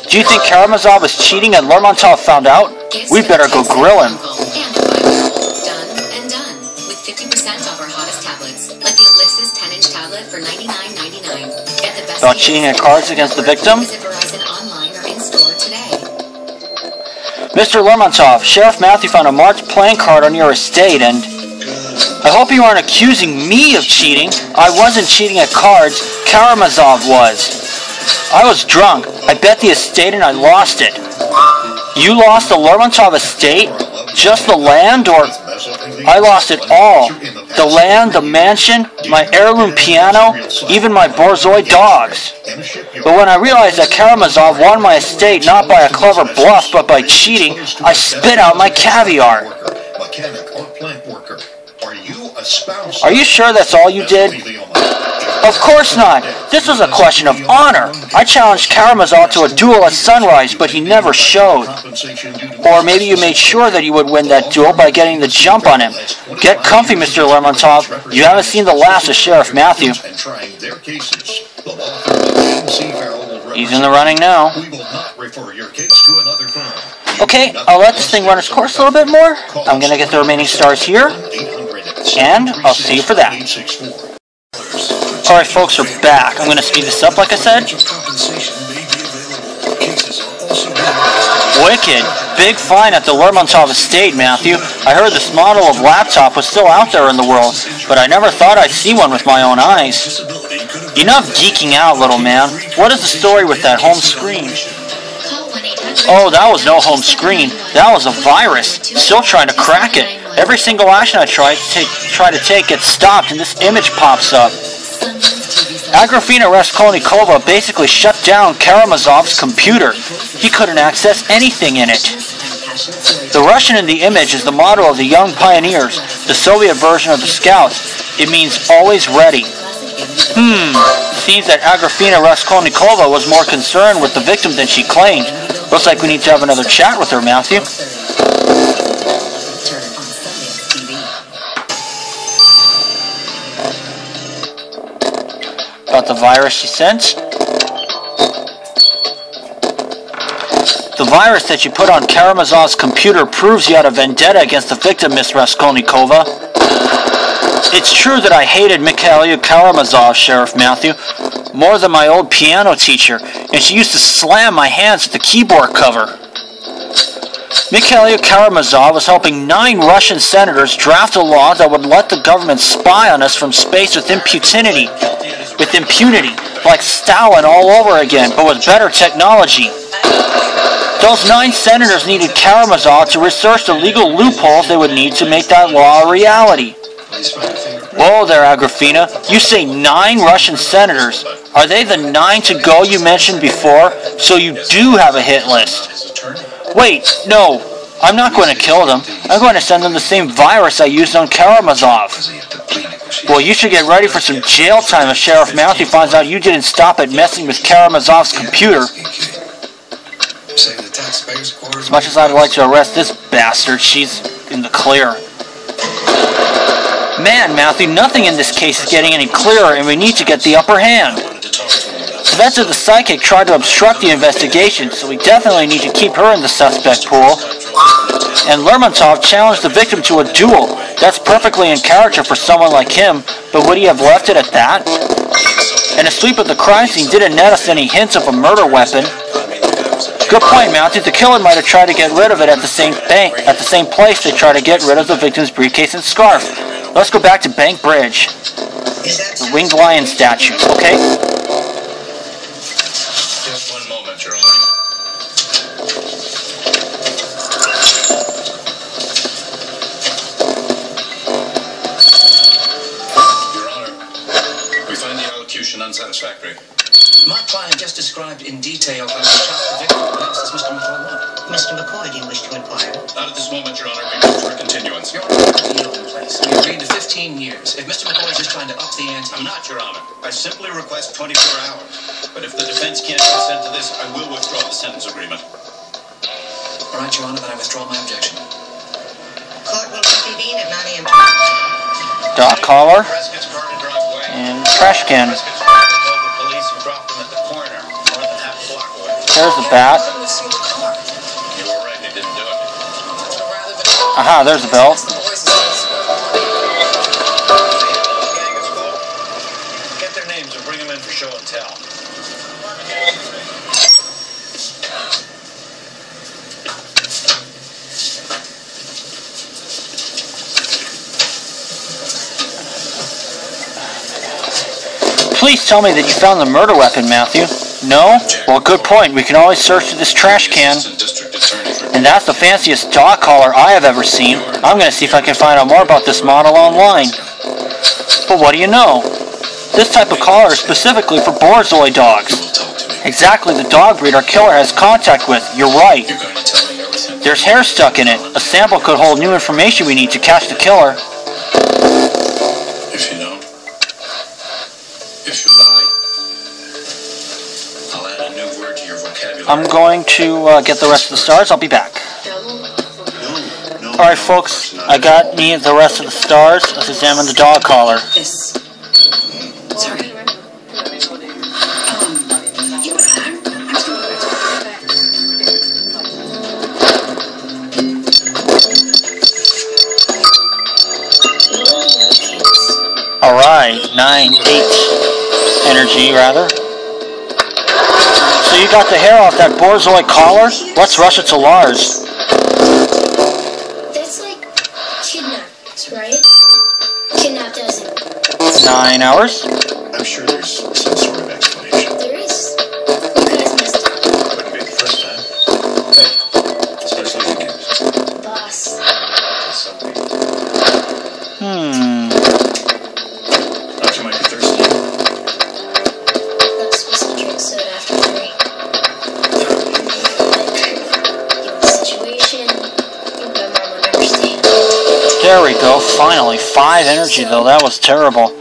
Do you think Karamazov was cheating and Lermontov found out? We better go grill him. Done and done. With 50% off our hottest tablets, like the Ellipsis 10-inch tablet for $99.99. Get the best About cheating at cards against the victim? Visit Verizon online or in store today. Mr. Lermontov, Sheriff Matthew found a marked playing card on your estate and... I hope you aren't accusing me of cheating. I wasn't cheating at cards. Karamazov was. I was drunk. I bet the estate and I lost it. You lost the Lermontov estate? Just the land, or... I lost it all. The land, the mansion, my heirloom piano, even my Borzoi dogs. But when I realized that Karamazov won my estate not by a clever bluff but by cheating, I spit out my caviar. mechanic or plant worker. Are you sure that's all you did? Of course not. This was a question of honor. I challenged Karamazov to a duel at sunrise, but he never showed. Or maybe you made sure that you would win that duel by getting the jump on him. Get comfy, Mr. Lermontov. You haven't seen the last of Sheriff Matthew. He's in the running now. Okay, I'll let this thing run its course a little bit more. I'm going to get the remaining stars here. And I'll see you for that. Alright folks, we're back. I'm going to speed this up like I said. Wicked. Big find at the Lermontov estate, Matthew. I heard this model of laptop was still out there in the world, but I never thought I'd see one with my own eyes. Enough geeking out, little man. What is the story with that home screen? Oh, that was no home screen. That was a virus. Still trying to crack it. Every single action I try to take gets stopped and this image pops up. Agrafena Raskolnikova basically shut down Karamazov's computer. He couldn't access anything in it. The Russian in the image is the motto of the Young Pioneers, the Soviet version of the Scouts. It means always ready. Seems that Agrafena Raskolnikova was more concerned with the victim than she claimed. Looks like we need to have another chat with her, Matthew. About the virus she sent. The virus that you put on Karamazov's computer proves you had a vendetta against the victim, Miss Raskolnikova. It's true that I hated Mikhail Karamazov, Sheriff Matthew, more than my old piano teacher, and she used to slam my hands at the keyboard cover. Mikhail Karamazov was helping 9 Russian senators draft a law that would let the government spy on us from space with impunity, like Stalin all over again, but with better technology. Those 9 senators needed Karamazov to research the legal loopholes they would need to make that law a reality. Whoa there, Agrafena. You say 9 Russian senators. Are they the 9 to go you mentioned before? So you do have a hit list. Wait, no. I'm not going to kill them. I'm going to send them the same virus I used on Karamazov. Well, you should get ready for some jail time if Sheriff Matthew finds out you didn't stop at messing with Karamazov's computer. As much as I'd like to arrest this bastard, she's in the clear. Man, Matthew, nothing in this case is getting any clearer, and we need to get the upper hand. Sveta the Psychic tried to obstruct the investigation, so we definitely need to keep her in the suspect pool. And Lermontov challenged the victim to a duel. That's perfectly in character for someone like him, but would he have left it at that? And a sweep of the crime scene didn't net us any hints of a murder weapon. Good point, Matthew. The killer might have tried to get rid of it at the same place they tried to get rid of the victim's briefcase and scarf. Let's go back to Bank Bridge. The winged lion statue, okay? Just one moment, Your Honor. Your Honor, we find the allocution unsatisfactory. My client just described in detail how he shot the victim. Perhaps it's Mr. McCoy wanted. Mr. McCoy, do you wish to inquire? Not at this moment, Your Honor. We move for a continuance. Your Honor, yield in place. We agreed to 15 years. If Mr. McCoy is just trying to up the ante, I'm not, Your Honor. I simply request 24 hours. But if the defense can't consent to this, I will withdraw the sentence agreement. All right, Your Honor, then I withdraw my objection. Court will reconvene at 9 a.m. tomorrow. Dog collar Prescott's car to drive away. and trash can. Prescott's car to call the police and drop them at the corner, more than half a block away. There's the bat. You were right, they didn't do it. Aha, there's the belt. Get their names and bring them in for show and tell. Please tell me that you found the murder weapon, Matthew. No? Well, good point. We can always search through this trash can. And that's the fanciest dog collar I have ever seen. I'm going to see if I can find out more about this model online. But what do you know? This type of collar is specifically for Borzoi dogs. Exactly the dog breed our killer has contact with. You're right. There's hair stuck in it. A sample could hold new information we need to catch the killer. I'll add a new word to your vocabulary. I'm going to get the rest of the stars. I'll be back. Alright folks, I got me the rest of the stars. Let's examine the dog collar. This. Sorry. Alright, 9, 8 energy rather. So you got the hair off that Borzoi collar? Let's rush it to Lars. That's like kidnapped, right? Kidnapped as in 9 hours. I'm sure there's some sort of explanation. there is. You guys messed up. Wouldn't be the first time. Hey, especially you kids. Boss. Something. Thought you might be thirsty. Not supposed to drink soda after 3. Given the situation, I think my mom would understand. There we go, finally. 5 energy though, that was terrible.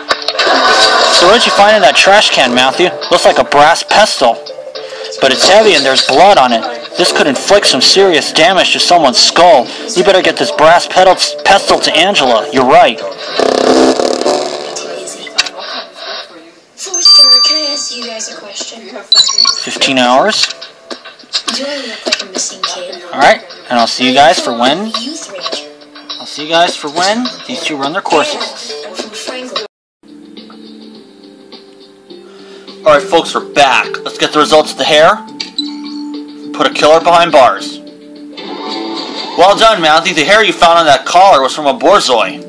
So what did you find in that trash can, Matthew? Looks like a brass pestle. But it's heavy and there's blood on it. This could inflict some serious damage to someone's skull. You better get this brass pestle to Angela. You're right. Forster, can I ask you guys a question? 15 hours. Do I look like a missing kid? Alright, and I'll see you guys for when? Youth Ranger. I'll see you guys for when these two run their courses. I'm from Franklin. Alright folks, we're back. Let's get the results of the hair. Put a killer behind bars. Well done, Matthew. The hair you found on that collar was from a Borzoi.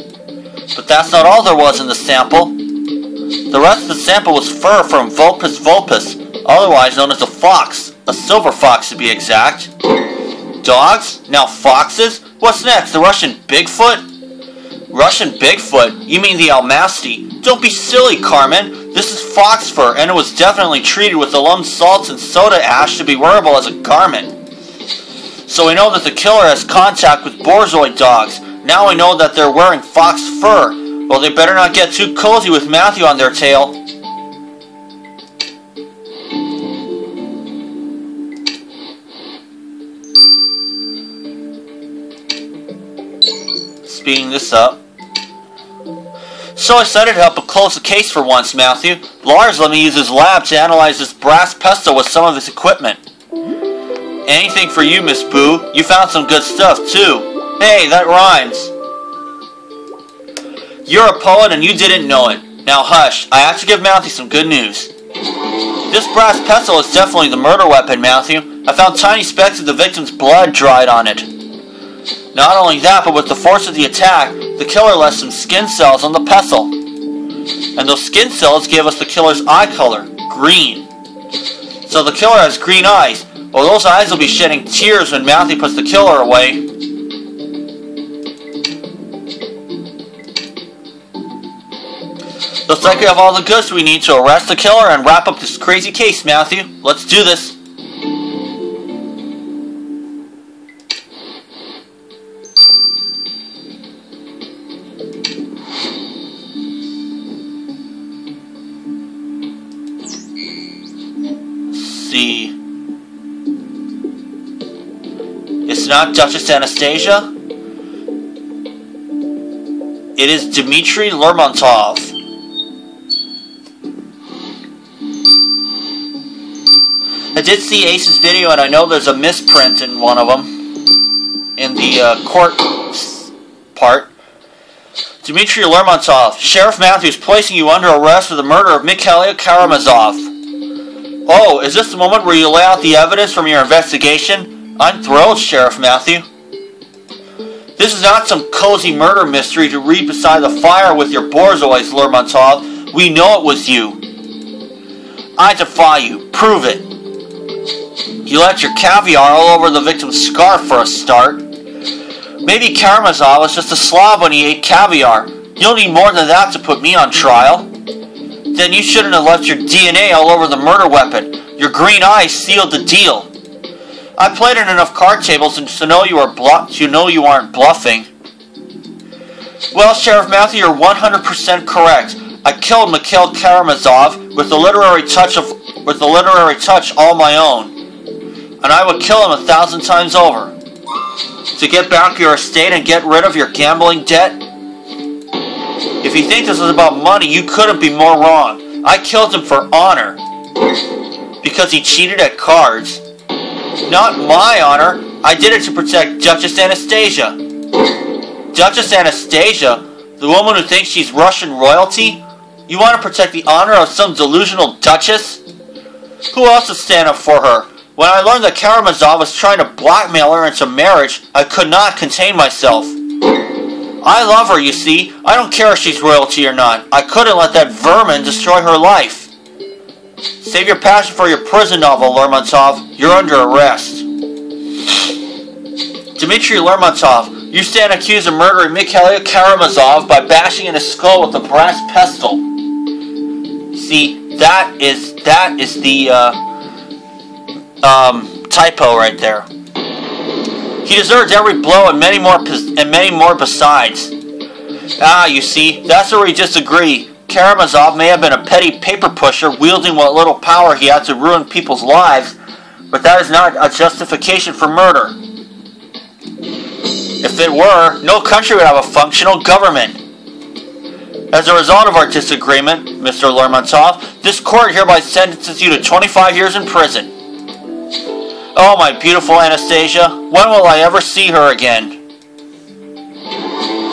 But that's not all there was in the sample. The rest of the sample was fur from Vulpes vulpes, otherwise known as a fox. A silver fox to be exact. Dogs? Now foxes? What's next? The Russian Bigfoot? Russian Bigfoot? You mean the Almasty? Don't be silly, Carmen. This is fox fur, and it was definitely treated with alum salts and soda ash to be wearable as a garment. So we know that the killer has contact with Borzoi dogs. Now we know that they're wearing fox fur. Well, they better not get too cozy with Matthew on their tail. Speeding this up. So excited to help close the case for once, Matthew. Lars let me use his lab to analyze this brass pestle with some of his equipment. Anything for you, Miss Boo. You found some good stuff, too. Hey, that rhymes. You're a poet and you didn't know it. Now hush, I have to give Matthew some good news. This brass pestle is definitely the murder weapon, Matthew. I found tiny specks of the victim's blood dried on it. Not only that, but with the force of the attack, the killer left some skin cells on the pestle. And those skin cells gave us the killer's eye color, green. So the killer has green eyes. Well, those eyes will be shedding tears when Matthew puts the killer away. Looks like we have all the goods we need to arrest the killer and wrap up this crazy case, Matthew. Let's do this. See. It's not Duchess Anastasia. It is Dmitry Lermontov. I did see Ace's video and I know there's a misprint in one of them. In the court part. Dmitry Lermontov, Sheriff Matthews placing you under arrest for the murder of Mikhail Karamazov. Oh, is this the moment where you lay out the evidence from your investigation? I'm thrilled, Sheriff Matthew. This is not some cozy murder mystery to read beside the fire with your Borzois, Lermontov. We know it was you. I defy you. Prove it. You left your caviar all over the victim's scarf for a start. Maybe Karamazov was just a slob when he ate caviar. You'll need more than that to put me on trial. Then you shouldn't have left your DNA all over the murder weapon. Your green eyes sealed the deal. I played in enough card tables to know you aren't bluffing. Well, Sheriff Matthew, you're 100% correct. I I killed Mikhail Karamazov with the literary touch all my own. And I would kill him 1,000 times over. To get back your estate and get rid of your gambling debt? If you think this is about money, you couldn't be more wrong. I killed him for honor. Because he cheated at cards. Not my honor. I did it to protect Duchess Anastasia. Duchess Anastasia? The woman who thinks she's Russian royalty? You want to protect the honor of some delusional duchess? Who else would stand up for her? When I learned that Karamazov was trying to blackmail her into marriage, I could not contain myself. I love her, you see. I don't care if she's royalty or not. I couldn't let that vermin destroy her life. Save your passion for your prison novel, Lermontov. You're under arrest. Dmitry Lermontov, you stand accused of murdering Mikhail Karamazov by bashing in his skull with a brass pestle. See, that is the typo right there. He deserves every blow and many more besides. Ah, you see, that's where we disagree. Karamazov may have been a petty paper pusher wielding what little power he had to ruin people's lives, but that is not a justification for murder. If it were, no country would have a functional government. As a result of our disagreement, Mr. Lermontov, this court hereby sentences you to 25 years in prison. Oh, my beautiful Anastasia, when will I ever see her again?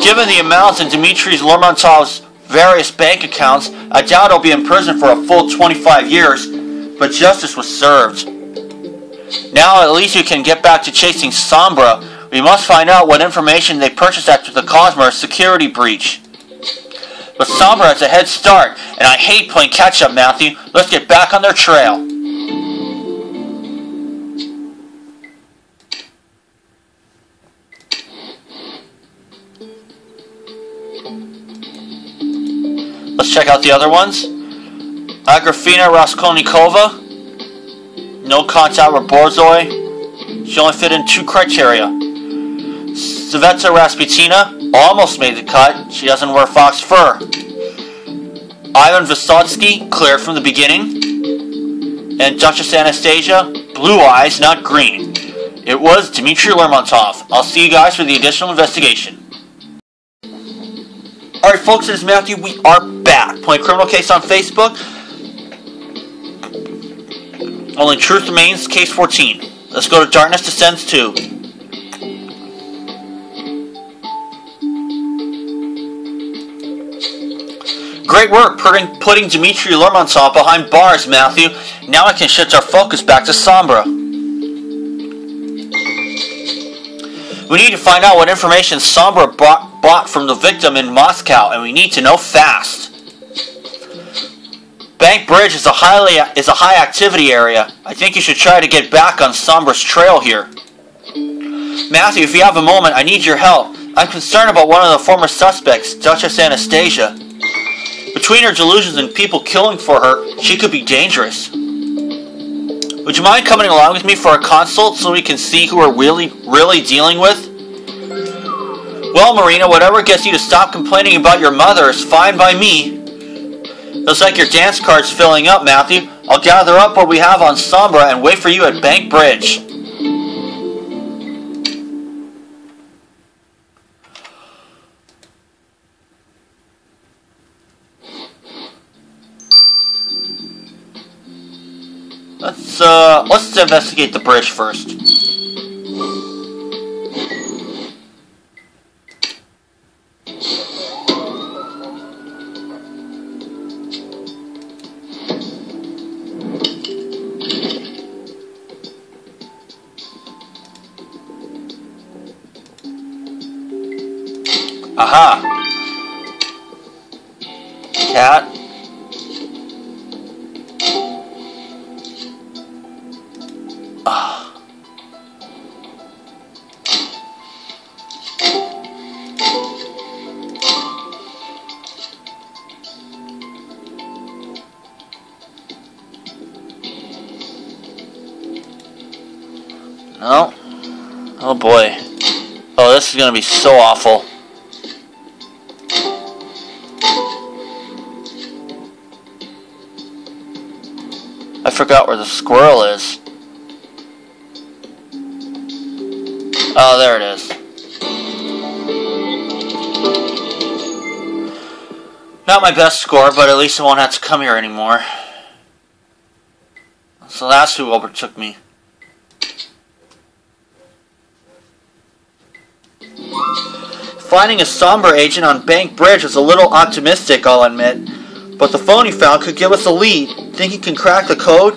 Given the amounts in Dmitry Lermontov's various bank accounts, I doubt he'll be in prison for a full 25 years, but justice was served. Now at least you can get back to chasing Sombra. We must find out what information they purchased after the Cosmos security breach. But Sombra has a head start, and I hate playing catch-up, Matthew. Let's get back on their trail. Let's check out the other ones. Agrafena Raskolnikova. No contact with Borzoi. She only fit in 2 criteria. Sveta Rasputina almost made the cut. She doesn't wear fox fur. Ivan Vysotsky, cleared from the beginning. And Duchess Anastasia, blue eyes, not green. It was Dmitry Lermontov. I'll see you guys for the additional investigation. Alright folks, it is Matthew. We are back. Playing Criminal Case on Facebook. Only truth remains, case 14. Let's go to Darkness Descends 2. Great work putting Dmitry Lermontov behind bars, Matthew. Now I can shift our focus back to Sombra. We need to find out what information Sombra bought from the victim in Moscow, and we need to know fast. Bank Bridge is a high activity area. I think you should try to get back on Sombra's trail here. Matthew, if you have a moment, I need your help. I'm concerned about one of the former suspects, Duchess Anastasia. Between her delusions and people killing for her, she could be dangerous. Would you mind coming along with me for a consult so we can see who we're really dealing with? Well, Marina, whatever gets you to stop complaining about your mother is fine by me. Looks like your dance card's filling up, Matthew. I'll gather up what we have on Sombra and wait for you at Bank Bridge. Let's investigate the bridge first. Aha! Cat. No. Oh boy. Oh, this is gonna be so awful. I forgot where the squirrel is. Oh, there it is. Not my best score, but at least I won't have to come here anymore. So that's who overtook me. Finding a Sombra agent on Bank Bridge was a little optimistic, I'll admit. But the phone he found could give us a lead. Think he can crack the code?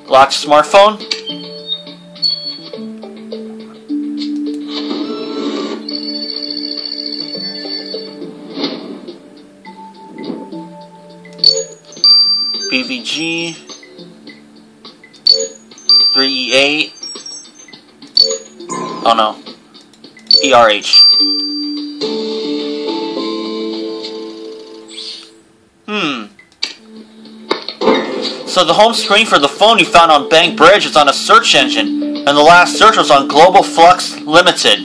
Locked smartphone? BVG 3E8. Oh no. ERH. So the home screen for the phone you found on Bank Bridge is on a search engine, and the last search was on Global Flux Limited.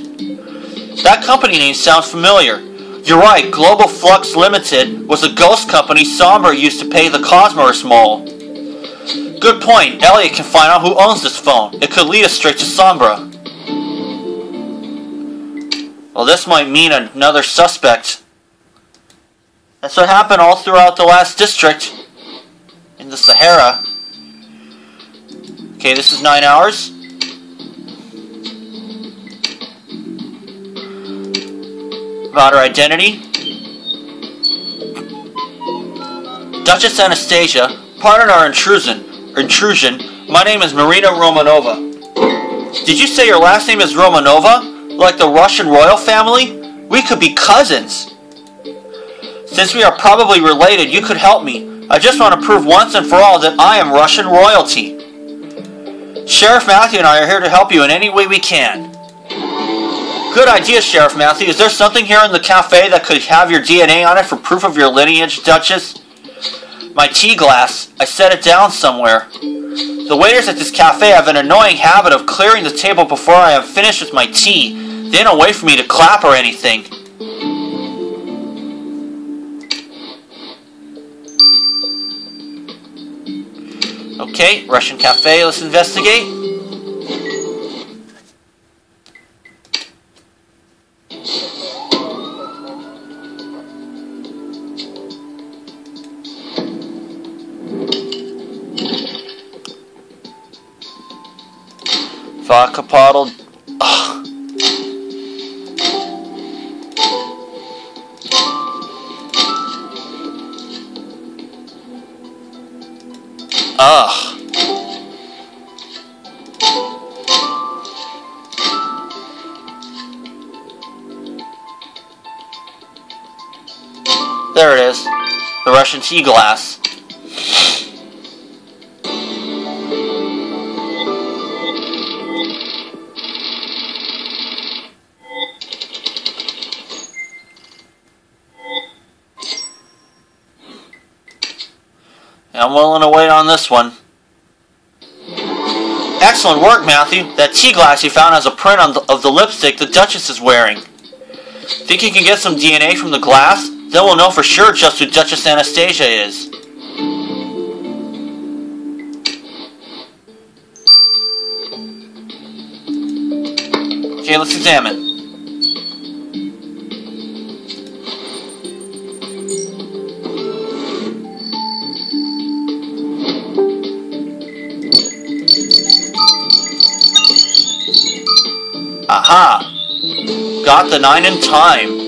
That company name sounds familiar. You're right, Global Flux Limited was a ghost company Sombra used to pay the Cosmos Mole. Good point. Elliot can find out who owns this phone. It could lead us straight to Sombra. Well, this might mean another suspect. That's what happened all throughout the last district. In the Sahara. Okay, this is 9 hours. About her identity. Duchess Anastasia, pardon our intrusion. My name is Marina Romanova. Did you say your last name is Romanova? Like the Russian royal family? We could be cousins. Since we are probably related, you could help me. I just want to prove once and for all that I am Russian royalty. Sheriff Matthew and I are here to help you in any way we can. Good idea, Sheriff Matthew. Is there something here in the cafe that could have your DNA on it for proof of your lineage, Duchess? My tea glass. I set it down somewhere. The waiters at this cafe have an annoying habit of clearing the table before I am finished with my tea. They don't wait for me to clap or anything. Okay, Russian cafe, let's investigate. Vodka bottle. Ugh. Ugh. There it is. The Russian tea glass. I'm willing to wait on this one. Excellent work, Matthew. That tea glass you found has a print of the lipstick the Duchess is wearing. Think you can get some DNA from the glass? Then we'll know for sure just who Duchess Anastasia is. Okay, let's examine. Aha! Got the 9 in time.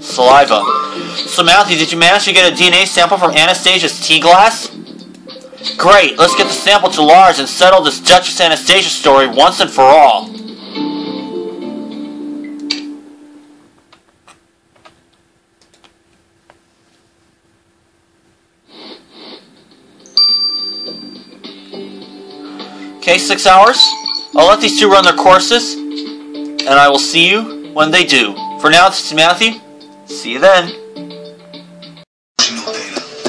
Saliva. So Matthew, did you manage to get a DNA sample from Anastasia's tea glass? Great, let's get the sample to Lars and settle this Duchess Anastasia story once and for all. Okay, 6 hours. I'll let these two run their courses, and I will see you when they do. For now, this is Matthew. See you then.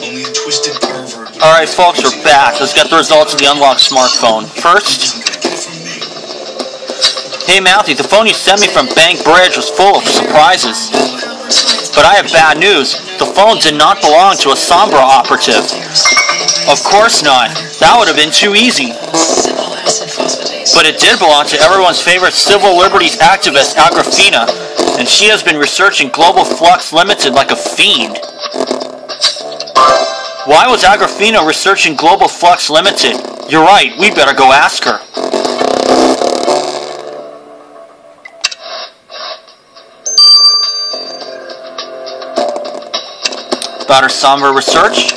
Only a twisted pervert. Alright. Alright folks, we're back. Let's get the results of the unlocked smartphone. First, hey Matthew, the phone you sent me from Bank Bridge was full of surprises. But I have bad news. The phone did not belong to a Sombra operative. Of course not. That would have been too easy. But it did belong to everyone's favorite civil liberties activist, Agrafina, and she has been researching Global Flux Limited like a fiend. Why was Agrafina researching Global Flux Limited? You're right, we better go ask her. About her Sombra research?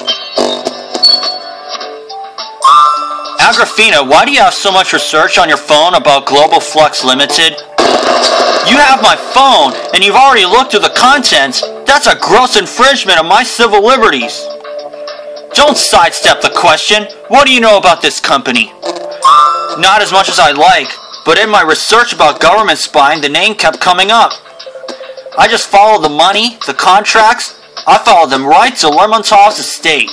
Agrafina, why do you have so much research on your phone about Global Flux Limited? You have my phone, and you've already looked through the contents. That's a gross infringement of my civil liberties. Don't sidestep the question. What do you know about this company? Not as much as I'd like, but in my research about government spying, the name kept coming up. I just followed the money, the contracts. I followed them right to Lermontov's estate.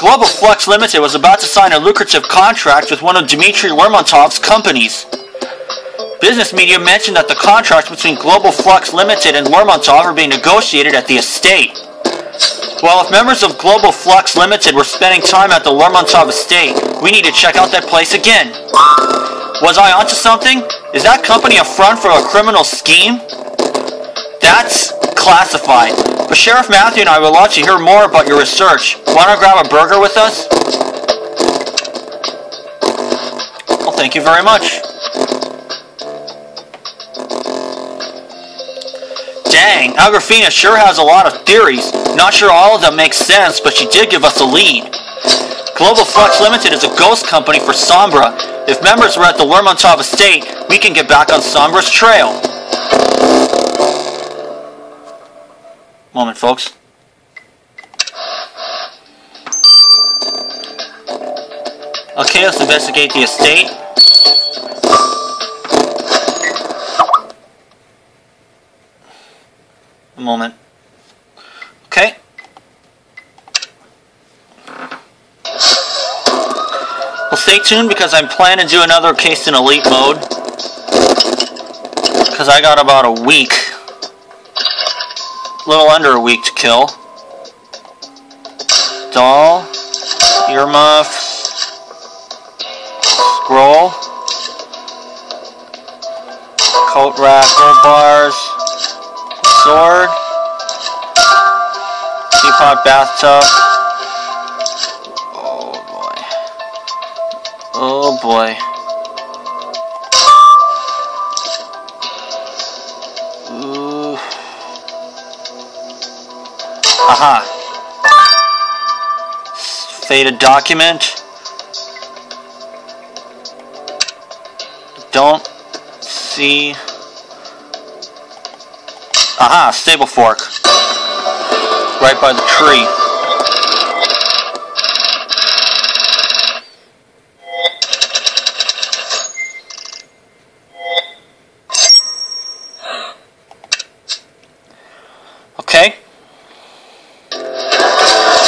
Global Flux Limited was about to sign a lucrative contract with one of Dmitry Lermontov's companies. Business media mentioned that the contracts between Global Flux Limited and Lermontov were being negotiated at the estate. Well, if members of Global Flux Limited were spending time at the Lermontov estate, we need to check out that place again. Was I onto something? Is that company a front for a criminal scheme? That's classified. But Sheriff Matthew and I would love to hear more about your research. Want to grab a burger with us? Well, thank you very much. Dang, Agrafina sure has a lot of theories. Not sure all of them make sense, but she did give us a lead. Global Flux Limited is a ghost company for Sombra. If members were at the Lermontov estate, we can get back on Sombra's trail. Moment, folks. Okay, let's investigate the estate. A moment. Okay. Well, stay tuned because I'm planning to do another case in Elite mode. Because I got about a week. A little under a week to kill. Doll. Earmuff. Scroll. Coat rack, gold bars. Sword. Teapot, bathtub. Oh boy. Oh boy. Ooh. Aha. Faded document. Don't see. Aha, stable fork. Right by the tree. Okay.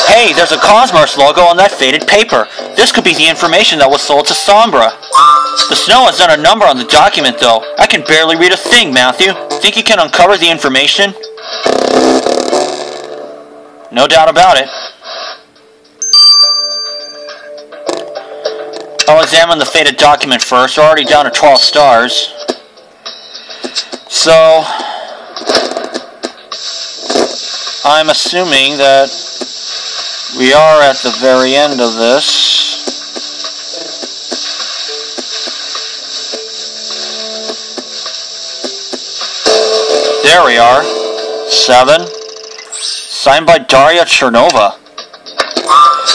Hey, there's a Cosmos logo on that faded paper. This could be the information that was sold to Sombra. The snow has done a number on the document, though. I can barely read a thing, Matthew. Think you can uncover the information? No doubt about it. I'll examine the faded document first. We're already down to 12 stars. So, I'm assuming that we are at the very end of this. There we are. 7. Signed by Daria Chernova.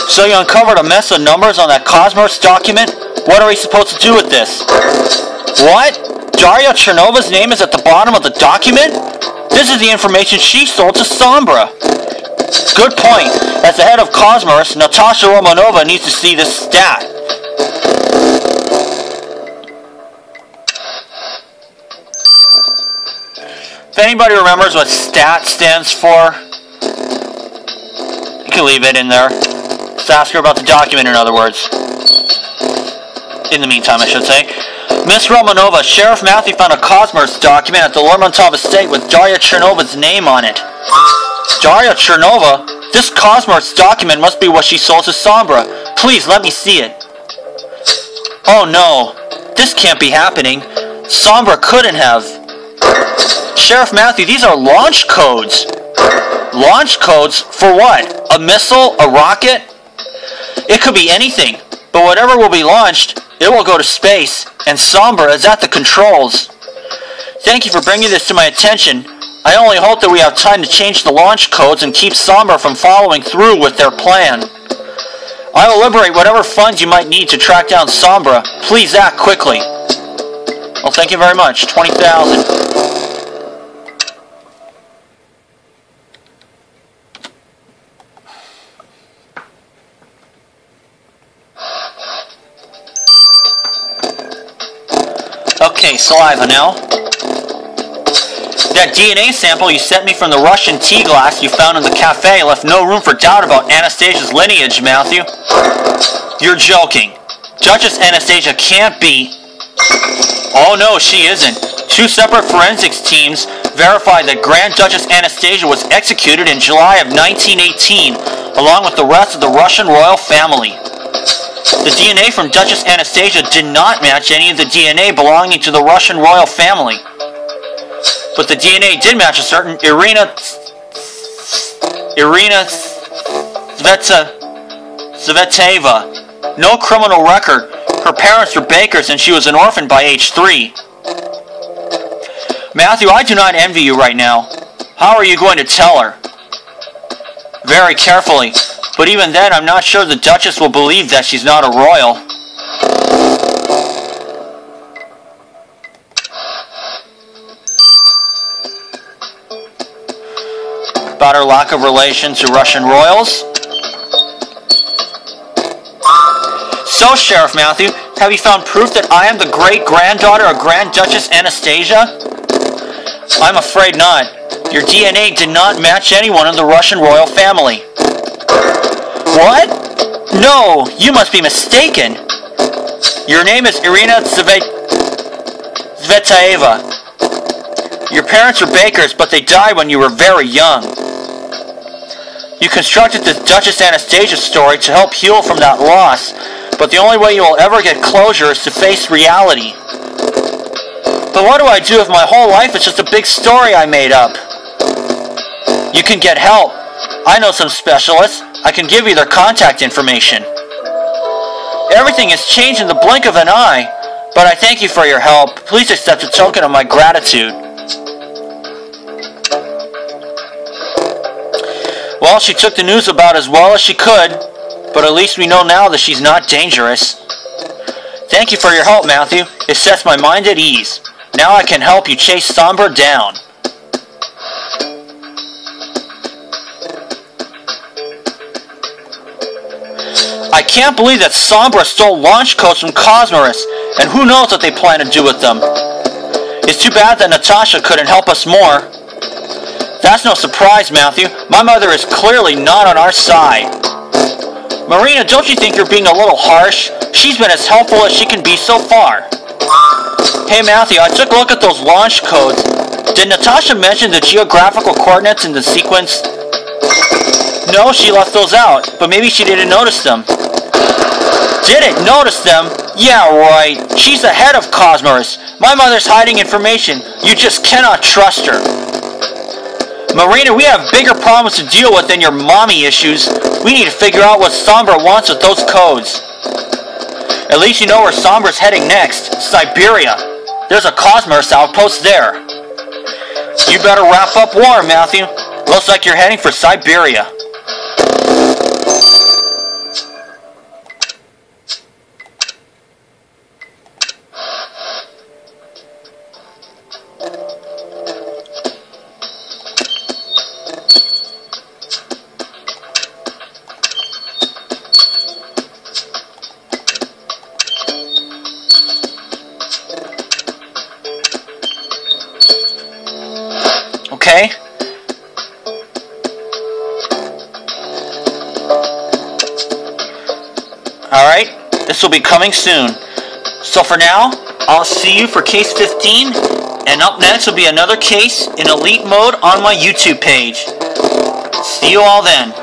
So you uncovered a mess of numbers on that Cosmos document? What are we supposed to do with this? What? Daria Chernova's name is at the bottom of the document? This is the information she sold to Sombra. Good point. As the head of Cosmos, Natasha Romanova needs to see this stat. If anybody remembers what STAT stands for, you can leave it in there. It's So ask her about the document, in other words. In the meantime, I should say. Miss Romanova, Sheriff Matthew found a Cosmos document at the Lermontov estate with Darya Chernova's name on it. Darya Chernova? This Cosmos document must be what she sold to Sombra. Please, let me see it. Oh no, this can't be happening. Sombra couldn't have. Sheriff Matthew, these are launch codes. Launch codes for what? A missile? A rocket? It could be anything, but whatever will be launched, it will go to space, and Sombra is at the controls. Thank you for bringing this to my attention. I only hope that we have time to change the launch codes and keep Sombra from following through with their plan. I will liberate whatever funds you might need to track down Sombra. Please act quickly. Well, thank you very much. 20,000. Okay, saliva now. That DNA sample you sent me from the Russian tea glass you found in the cafe left no room for doubt about Anastasia's lineage, Matthew. You're joking. Duchess Anastasia can't be... Oh no, she isn't. Two separate forensics teams verified that Grand Duchess Anastasia was executed in July of 1918, along with the rest of the Russian royal family. The DNA from Duchess Anastasia did not match any of the DNA belonging to the Russian royal family. But the DNA did match a certain Irina Tsvetaeva. No criminal record. Her parents were bakers and she was an orphan by age 3. Matthew, I do not envy you right now. How are you going to tell her? Very carefully. But even then, I'm not sure the Duchess will believe that she's not a royal. About her lack of relation to Russian royals? So, Sheriff Matthew, have you found proof that I am the great-granddaughter of Grand Duchess Anastasia? I'm afraid not. Your DNA did not match anyone in the Russian royal family. What? No, you must be mistaken. Your name is Irina Tsvetaeva. Your parents were bakers, but they died when you were very young. You constructed the Duchess Anastasia story to help heal from that loss, but the only way you will ever get closure is to face reality. But what do I do if my whole life is just a big story I made up? You can get help. I know some specialists. I can give you their contact information. Everything has changed in the blink of an eye, but I thank you for your help. Please accept a token of my gratitude. Well, she took the news about as well as she could, but at least we know now that she's not dangerous. Thank you for your help, Matthew. It sets my mind at ease. Now I can help you chase Sombra down. I can't believe that Sombra stole launch codes from Cosmos, and who knows what they plan to do with them. It's too bad that Natasha couldn't help us more. That's no surprise, Matthew. My mother is clearly not on our side. Marina, don't you think you're being a little harsh? She's been as helpful as she can be so far. Hey Matthew, I took a look at those launch codes. Did Natasha mention the geographical coordinates in the sequence? No, she left those out, but maybe she didn't notice them. Didn't notice them? Yeah, right. She's the head of Cosmos. My mother's hiding information. You just cannot trust her. Marina, we have bigger problems to deal with than your mommy issues. We need to figure out what Sombra wants with those codes. At least you know where Sombra's heading next. Siberia. There's a Cosmos outpost there. You better wrap up warm, Matthew. Looks like you're heading for Siberia. Okay. This will be coming soon. So for now, I'll see you for case 15, and up next will be another case in Elite Mode on my YouTube page. See you all then.